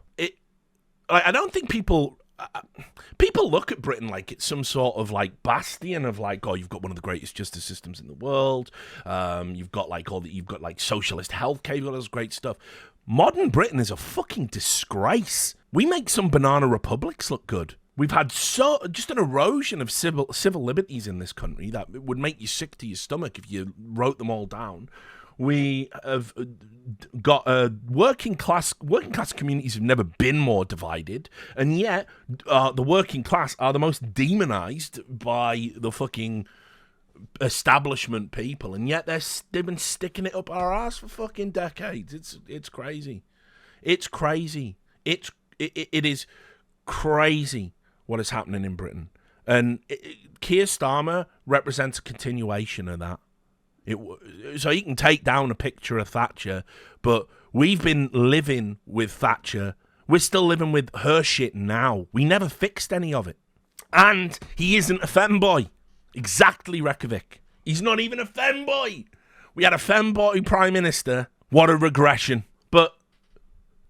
I don't think people look at Britain like it's some sort of like bastion of like, oh, you've got one of the greatest justice systems in the world. You've got like socialist healthcare, you've got all this great stuff. Modern Britain is a fucking disgrace. We make some banana republics look good. We've had just an erosion of civil liberties in this country that would make you sick to your stomach if you wrote them all down. We have got working class communities have never been more divided, and yet the working class are the most demonized by the fucking establishment people, and yet they've been sticking it up our ass for fucking decades. It's crazy. It's crazy. It is crazy what is happening in Britain. And Keir Starmer represents a continuation of that. So he can take down a picture of Thatcher, but we've been living with Thatcher. We're still living with her shit now. We never fixed any of it. And he isn't a femboy. Exactly, Reykjavik. He's not even a femboy. We had a femboy prime minister. What a regression. But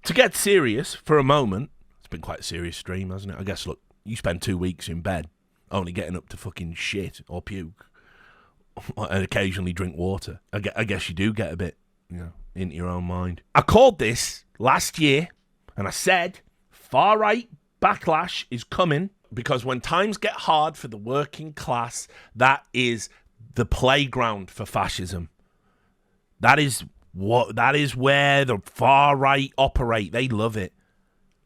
to get serious for a moment, it's been quite a serious stream, hasn't it? I guess, look, you spend 2 weeks in bed only getting up to fucking shit or puke and occasionally drink water. I guess you do get a bit, into your own mind. I called this last year, and I said far-right backlash is coming because when times get hard for the working class, that is the playground for fascism. That is where the far-right operate. They love it.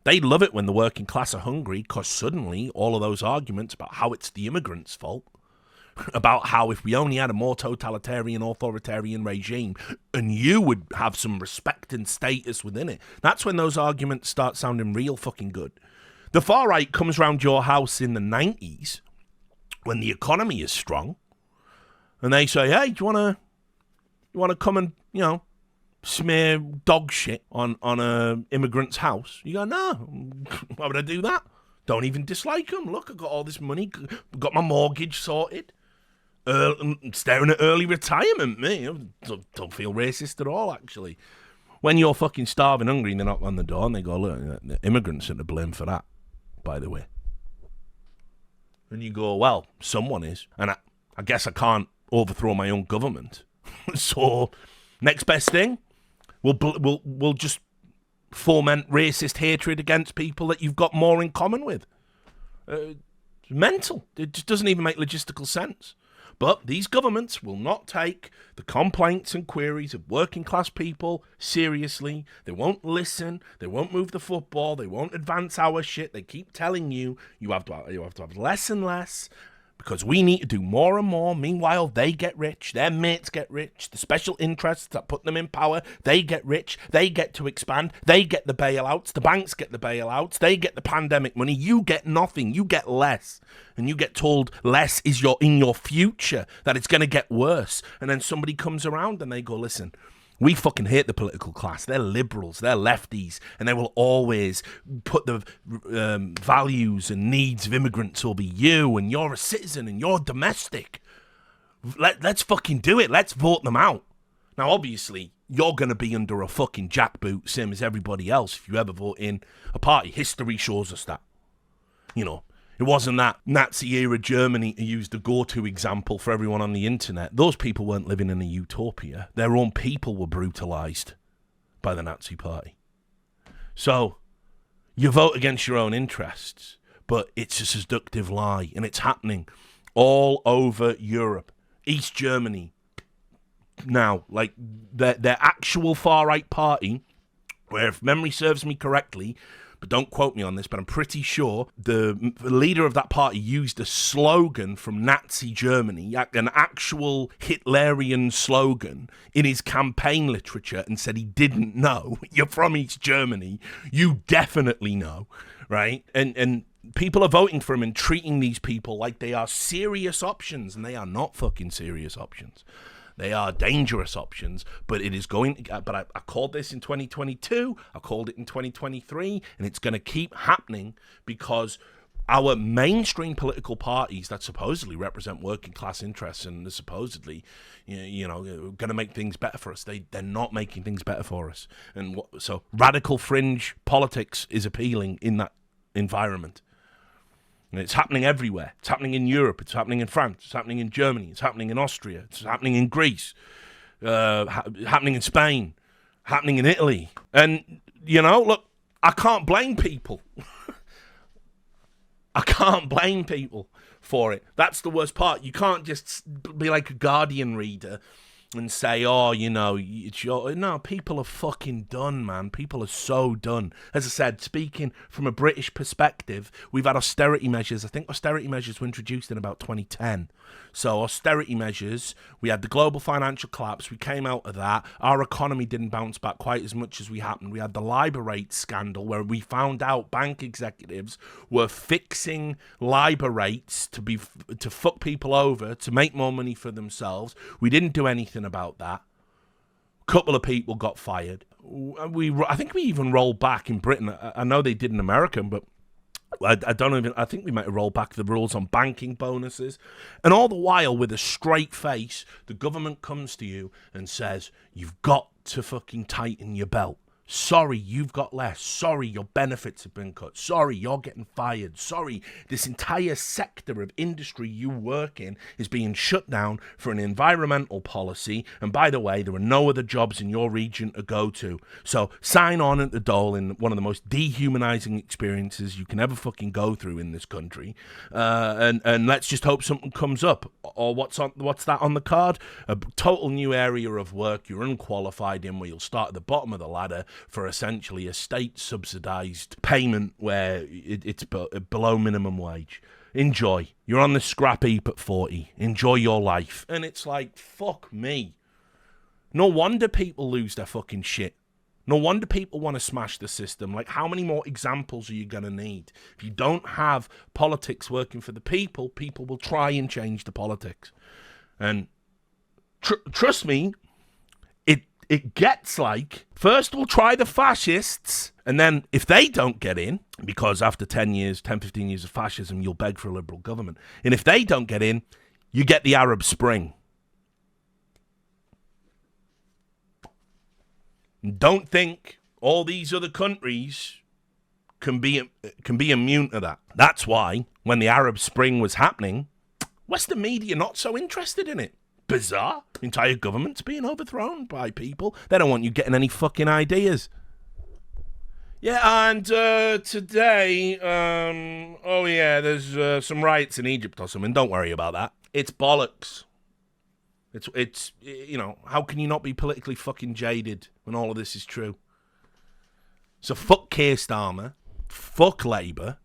They love it when the working class are hungry because suddenly all of those arguments about how it's the immigrants' fault, about how if we only had a more totalitarian, authoritarian regime and you would have some respect and status within it, that's when those arguments start sounding real fucking good. The far right comes round your house in the 90s when the economy is strong and they say, hey, do you want to come and, smear dog shit on a immigrant's house? You go, no, why would I do that? Don't even dislike them. Look, I've got all this money, got my mortgage sorted. I'm staring at early retirement, me. I don't feel racist at all, actually. When you're fucking starving hungry and they knock on the door and they go, look, the immigrants are to blame for that, by the way. And you go, well, someone is. And I guess I can't overthrow my own government. So, next best thing, we'll just foment racist hatred against people that you've got more in common with. It's mental. It just doesn't even make logistical sense. But these governments will not take the complaints and queries of working class people seriously. They won't listen. They won't move the football. They won't advance our shit. They keep telling you have to have less and less because we need to do more and more. Meanwhile, they get rich. Their mates get rich. The special interests that put them in power, they get rich. They get to expand. They get the bailouts. The banks get the bailouts. They get the pandemic money. You get nothing. You get less. And you get told less is in your future, that it's going to get worse. And then somebody comes around and they go, listen, we fucking hate the political class. They're liberals. They're lefties. And they will always put the values and needs of immigrants over you. And you're a citizen and you're domestic. Let's fucking do it. Let's vote them out. Now, obviously, you're going to be under a fucking jackboot, same as everybody else, if you ever vote in a party. History shows us that. It wasn't that Nazi-era Germany to use the go-to example for everyone on the internet. Those people weren't living in a utopia. Their own people were brutalised by the Nazi party. So, you vote against your own interests, but it's a seductive lie, and it's happening all over Europe. East Germany, now, like, their actual far-right party, where, if memory serves me correctly, but don't quote me on this, but I'm pretty sure the leader of that party used a slogan from Nazi Germany, an actual Hitlerian slogan, in his campaign literature and said he didn't know. You're from East Germany. You definitely know, right? And people are voting for him and treating these people like they are serious options, and they are not fucking serious options. They are dangerous options, but it is going. But I called this in 2022. I called it in 2023, and it's going to keep happening because our mainstream political parties that supposedly represent working class interests and are supposedly, going to make things better for us, they're not making things better for us. And so radical fringe politics is appealing in that environment. And it's happening everywhere. It's happening in Europe. It's happening in France. It's happening in Germany. It's happening in Austria. It's happening in Greece. Happening in Spain. Happening in Italy. And, look, I can't blame people. I can't blame people for it. That's the worst part. You can't just be like a Guardian reader and say, it's your... No, people are fucking done, man. People are so done. As I said, speaking from a British perspective, we've had austerity measures. I think austerity measures were introduced in about 2010. So austerity measures, we had the global financial collapse. We came out of that. Our economy didn't bounce back quite as much as we happened. We had the LIBOR rate scandal where we found out bank executives were fixing LIBOR rates to fuck people over, to make more money for themselves. We didn't do anything protesting about that. A couple of people got fired. I think we even rolled back in Britain. I know they did in America, but I think we might have rolled back the rules on banking bonuses. And all the while, with a straight face, the government comes to you and says, you've got to fucking tighten your belt. Sorry, you've got less. Sorry, your benefits have been cut. Sorry, you're getting fired. Sorry, this entire sector of industry you work in is being shut down for an environmental policy. And by the way, there are no other jobs in your region to go to. So sign on at the dole in one of the most dehumanizing experiences you can ever fucking go through in this country. And let's just hope something comes up. Or what's that on the card? A total new area of work you're unqualified in, where you'll start at the bottom of the ladder for essentially a state-subsidized payment where it's below minimum wage. Enjoy. You're on the scrap heap at 40. Enjoy your life. And it's like, fuck me. No wonder people lose their fucking shit. No wonder people want to smash the system. Like, how many more examples are you going to need? If you don't have politics working for the people, people will try and change the politics. And trust me, it gets like, first we'll try the fascists, and then if they don't get in, because after 10, 15 years of fascism, you'll beg for a liberal government. And if they don't get in, you get the Arab Spring. Don't think all these other countries can be immune to that. That's why, when the Arab Spring was happening, Western media not so interested in it. Bizarre. Entire government's being overthrown by people. They don't want you getting any fucking ideas. Yeah, and today, there's some riots in Egypt or something. Don't worry about that. It's bollocks. It's how can you not be politically fucking jaded when all of this is true? So fuck Keir Starmer, fuck Labour,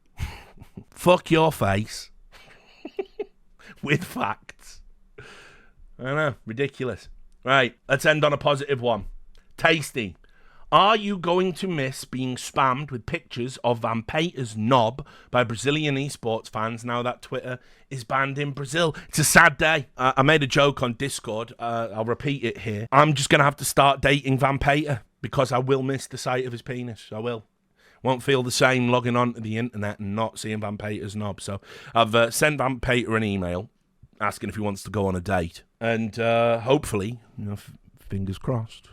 fuck your face, with facts. I know, ridiculous. Right, let's end on a positive one. Tasty. Are you going to miss being spammed with pictures of Vampeta's knob by Brazilian esports fans now that Twitter is banned in Brazil? It's a sad day. I made a joke on Discord. I'll repeat it here. I'm just going to have to start dating Vampeta because I will miss the sight of his penis. I will. Won't feel the same logging on to the internet and not seeing Vampeta's knob. So I've sent Vampeta an email asking if he wants to go on a date. And hopefully, fingers crossed.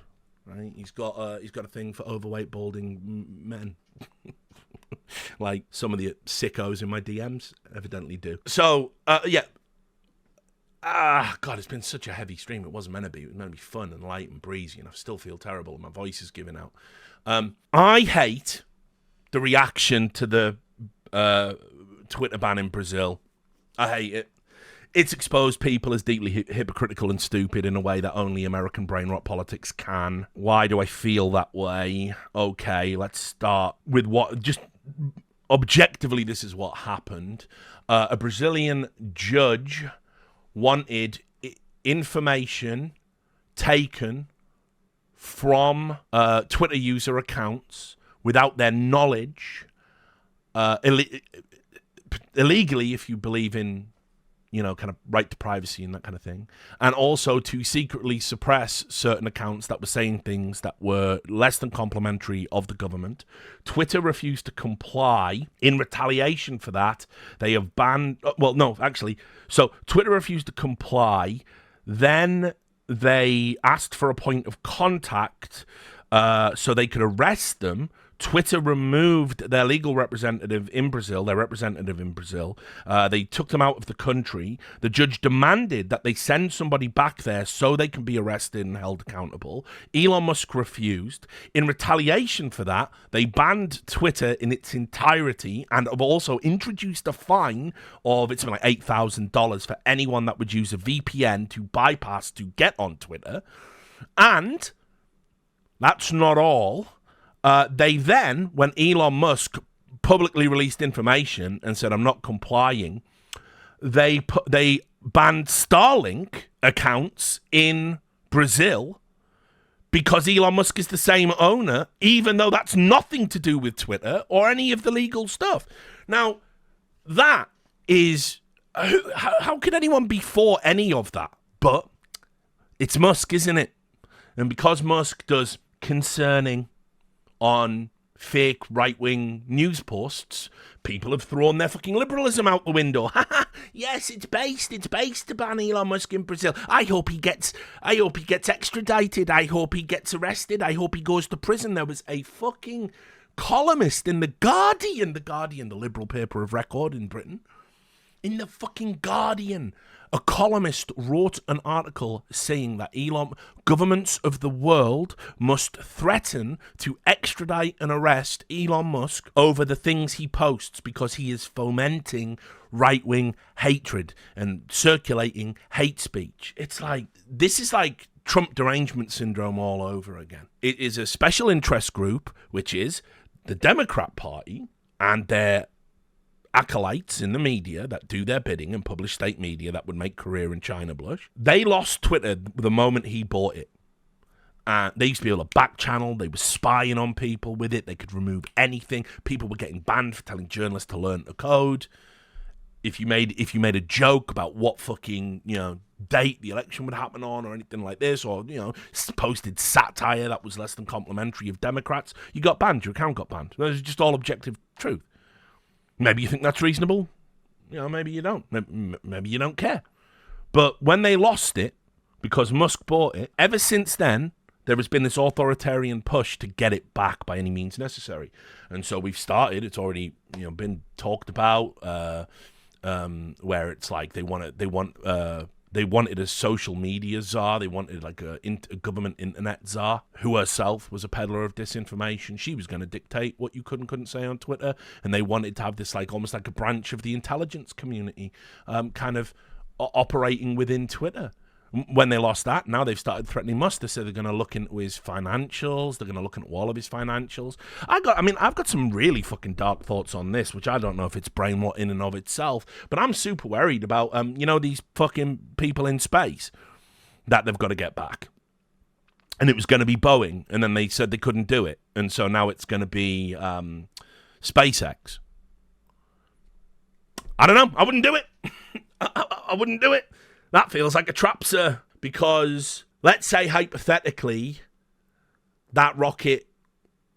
Right? He's got a thing for overweight, balding men, like some of the sickos in my DMs evidently do. So, yeah. God, it's been such a heavy stream. It wasn't meant to be. It was meant to be fun and light and breezy, and I still feel terrible. My voice is giving out. I hate the reaction to the Twitter ban in Brazil. I hate it. It's exposed people as deeply hypocritical and stupid in a way that only American brain rot politics can. Why do I feel that way? Okay, let's start with just objectively, this is what happened. A Brazilian judge wanted information taken from Twitter user accounts without their knowledge, illegally, if you believe in kind of right to privacy and that kind of thing. And also to secretly suppress certain accounts that were saying things that were less than complimentary of the government. Twitter refused to comply. In retaliation for that, they have banned... So Twitter refused to comply. Then they asked for a point of contact so they could arrest them. Twitter removed their legal representative in Brazil, They took them out of the country. The judge demanded that they send somebody back there so they can be arrested and held accountable. Elon Musk refused. In retaliation for that, they banned Twitter in its entirety and have also introduced a fine of, it's like $8,000 for anyone that would use a VPN to bypass to get on Twitter. And that's not all. They then, when Elon Musk publicly released information and said, I'm not complying, they banned Starlink accounts in Brazil because Elon Musk is the same owner, even though that's nothing to do with Twitter or any of the legal stuff. Now, that is... How could anyone be for any of that? But It's Musk, isn't it? And because Musk does concerning on fake right-wing news posts, people have thrown their fucking liberalism out the window. Yes, it's based to ban Elon Musk in Brazil. I hope he gets extradited. I hope he gets arrested. I hope he goes to prison. There was a fucking columnist in The Guardian, the liberal paper of record in Britain. In the fucking Guardian, a columnist wrote an article saying that governments of the world must threaten to extradite and arrest Elon Musk over the things he posts because he is fomenting right-wing hatred and circulating hate speech. It's like, this is like Trump derangement syndrome all over again. It is a special interest group, which is the Democrat Party and their acolytes in the media that do their bidding and publish state media that would make career in China blush. They lost Twitter the moment he bought it. They used to be able to back channel. They were spying on people with it. They could remove anything. People were getting banned for telling journalists to learn the code. If you made a joke about what fucking, date the election would happen on or anything like this, or, posted satire that was less than complimentary of Democrats, you got banned. Your account got banned. That was just all objective truth. Maybe you think that's reasonable. Maybe you don't. Maybe you don't care. But when they lost it, because Musk bought it, ever since then, there has been this authoritarian push to get it back by any means necessary. And so we've started, it's already been talked about, where it's like they wanted a social media czar. They wanted like a government internet czar who herself was a peddler of disinformation. She was going to dictate what you could and couldn't say on Twitter. And they wanted to have this like almost like a branch of the intelligence community kind of operating within Twitter. When they lost that, now they've started threatening Musk. They say they're going to look into his financials. They're going to look into all of his financials. I've got some really fucking dark thoughts on this, which I don't know if it's brainwash in and of itself, but I'm super worried about, these fucking people in space that they've got to get back. And it was going to be Boeing, and then they said they couldn't do it. And so now it's going to be SpaceX. I don't know. I wouldn't do it. I wouldn't do it. That feels like a trap, sir, because let's say hypothetically that rocket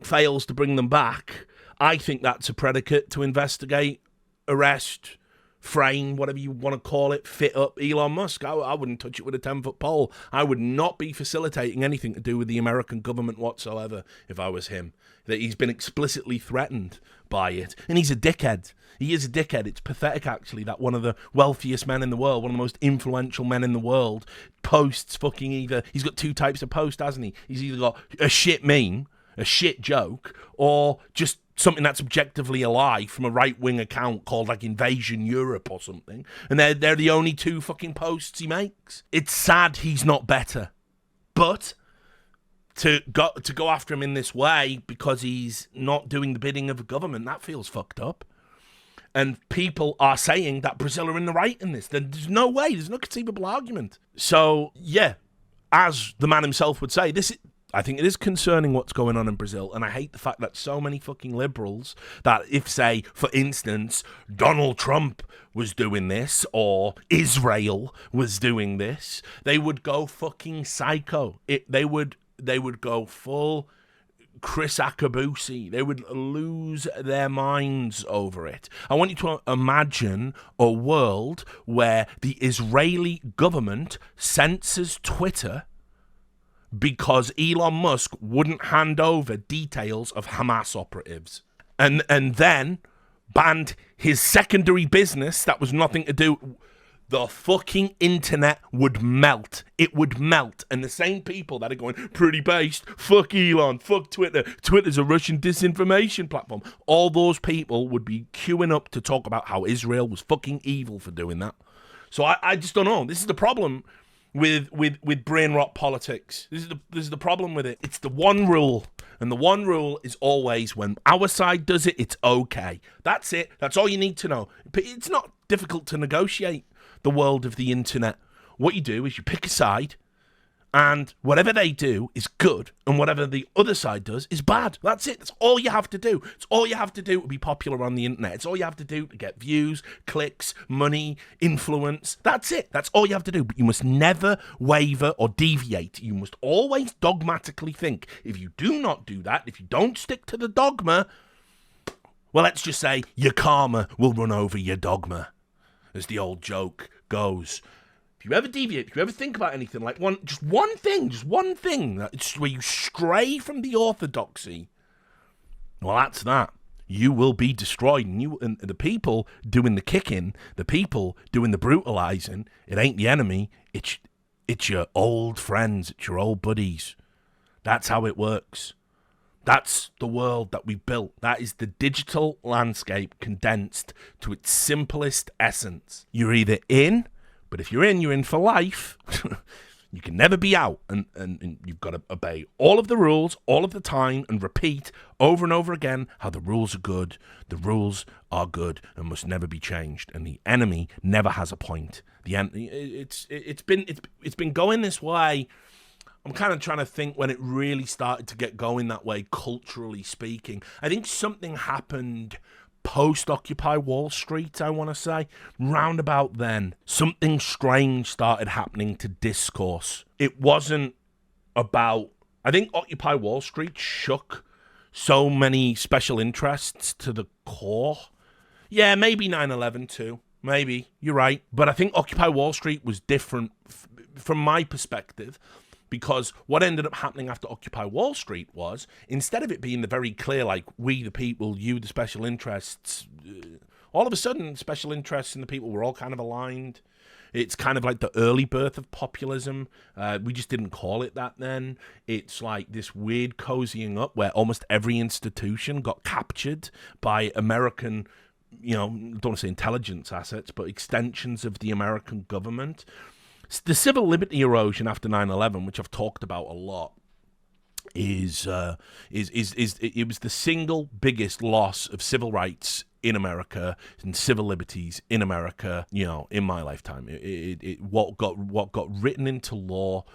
fails to bring them back. I think that's a predicate to investigate, arrest, frame, whatever you want to call it, fit up Elon Musk. I wouldn't touch it with a 10-foot pole. I would not be facilitating anything to do with the American government whatsoever if I was him. That he's been explicitly threatened by it. And he's a dickhead. He is a dickhead. It's pathetic, actually, that one of the wealthiest men in the world, one of the most influential men in the world, posts fucking either... He's got two types of post, hasn't he? He's either got a shit meme, a shit joke, or just something that's objectively a lie from a right-wing account called like Invasion Europe or something. And they're the only two fucking posts he makes. It's sad he's not better. But... To go after him in this way because he's not doing the bidding of the government, that feels fucked up. And people are saying that Brazil are in the right in this. There's no way, there's no conceivable argument. So, yeah, as the man himself would say, I think it is concerning what's going on in Brazil, and I hate the fact that so many fucking liberals, that if, say, for instance, Donald Trump was doing this, or Israel was doing this, they would go fucking psycho. They would go full Chris Akabusi. They would lose their minds over it. I want you to imagine a world where the Israeli government censors Twitter because Elon Musk wouldn't hand over details of Hamas operatives. And then banned his secondary business that was nothing to do... The fucking internet would melt. It would melt. And the same people that are going, pretty based, fuck Elon, fuck Twitter, Twitter's a Russian disinformation platform. All those people would be queuing up to talk about how Israel was fucking evil for doing that. So I just don't know. This is the problem with brain rot politics. This is the problem with it. It's the one rule. And the one rule is always when our side does it, it's okay. That's it. That's all you need to know. But it's not difficult to negotiate the world of the internet. What you do is you pick a side And whatever they do is good, and whatever the other side does is bad. That's it. That's all you have to do. It's all you have to do to be popular on the internet. It's all you have to do to get views, clicks, money, influence. That's it. That's all you have to do. But you must never waver or deviate. You must always dogmatically think. If you do not do that, if you don't stick to the dogma, well, let's just say your karma will run over your dogma, as the old joke goes. If you ever deviate, if you ever think about anything like just one thing, that's where you stray from the orthodoxy, well, that's that. You will be destroyed, and the people doing the kicking, the people doing the brutalizing, it ain't the enemy. It's your old friends, it's your old buddies. That's how it works. That's the world that we built. That is the digital landscape condensed to its simplest essence. You're either in. But if you're in for life. You can never be out. And you've got to obey all of the rules, all of the time, and repeat over and over again how the rules are good. The rules are good and must never be changed. And the enemy never has a point. It's been going this way. I'm kind of trying to think when it really started to get going that way, culturally speaking. I think something happened post-Occupy Wall Street, I want to say. Round about then, something strange started happening to discourse. It wasn't about... I think Occupy Wall Street shook so many special interests to the core. Yeah, maybe 9/11 too. Maybe. You're right. But I think Occupy Wall Street was different from my perspective. Because what ended up happening after Occupy Wall Street was, instead of it being the very clear, like, we the people, you the special interests, all of a sudden, special interests and the people were all kind of aligned. It's kind of like the early birth of populism. We just didn't call it that then. It's like this weird cozying up where almost every institution got captured by American, I don't want to say intelligence assets, but extensions of the American government. The civil liberty erosion after 9/11, which I've talked about a lot, it was the single biggest loss of civil rights in America and civil liberties in America, in my lifetime. What got written into law,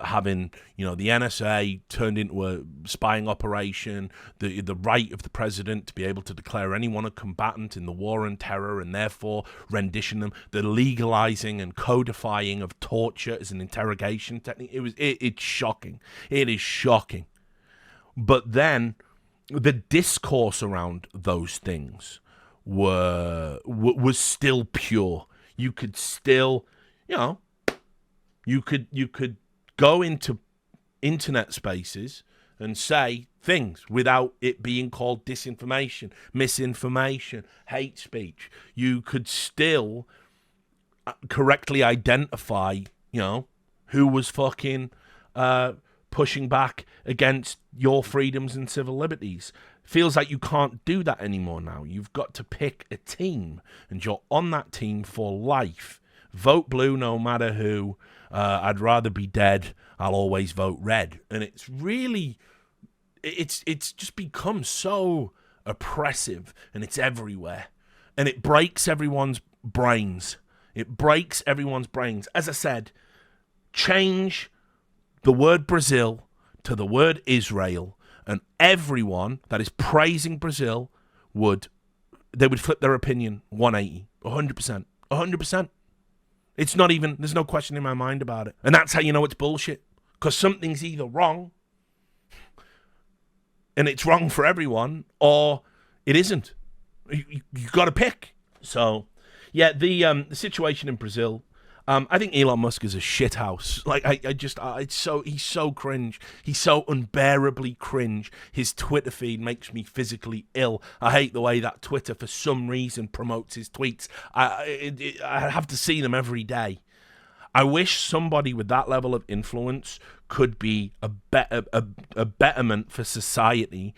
having the NSA turned into a spying operation, the right of the president to be able to declare anyone a combatant in the war on terror and therefore rendition them, the legalizing and codifying of torture as an interrogation technique. It's shocking. It is shocking. But then the discourse around those things was still pure. You could still, you could go into internet spaces and say things without it being called disinformation, misinformation, hate speech. You could still correctly identify, who was fucking pushing back against your freedoms and civil liberties. Feels like you can't do that anymore now. You've got to pick a team, and you're on that team for life. Vote blue no matter who. I'd rather be dead. I'll always vote red. And it's really, it's just become so oppressive, and it's everywhere. And it breaks everyone's brains. It breaks everyone's brains. As I said, change the word Brazil to the word Israel, and everyone that is praising Brazil would flip their opinion 180, 100%, 100%. It's not even, there's no question in my mind about it. And that's how you know it's bullshit. Because something's either wrong, and it's wrong for everyone, or it isn't. You got to pick. So, yeah, the situation in Brazil, I think Elon Musk is a shithouse. Like, he's so cringe. He's so unbearably cringe. His Twitter feed makes me physically ill. I hate the way that Twitter, for some reason, promotes his tweets. I have to see them every day. I wish somebody with that level of influence could be a betterment for society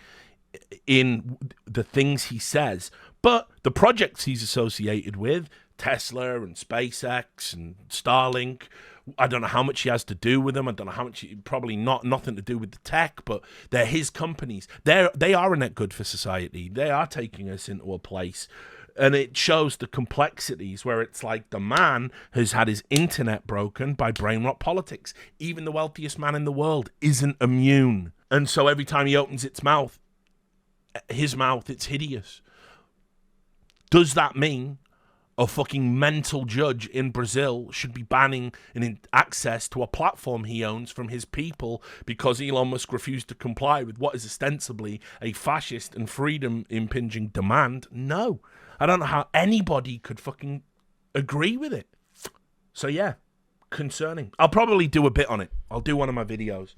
in the things he says. But the projects he's associated with, Tesla and SpaceX and Starlink, I don't know how much he has to do with them. I don't know how much, probably nothing to do with the tech, but they're his companies. They are a net good for society. They are taking us into a place And it shows the complexities where it's like the man has had his internet broken by brain rot politics. Even the wealthiest man in the world isn't immune. And so every time he opens his mouth, it's hideous. Does that mean a fucking mental judge in Brazil should be banning access to a platform he owns from his people because Elon Musk refused to comply with what is ostensibly a fascist and freedom-impinging demand? No. I don't know how anybody could fucking agree with it. So yeah, concerning. I'll probably do a bit on it. I'll do one of my videos.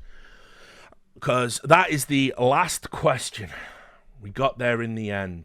Because that is the last question. We got there in the end.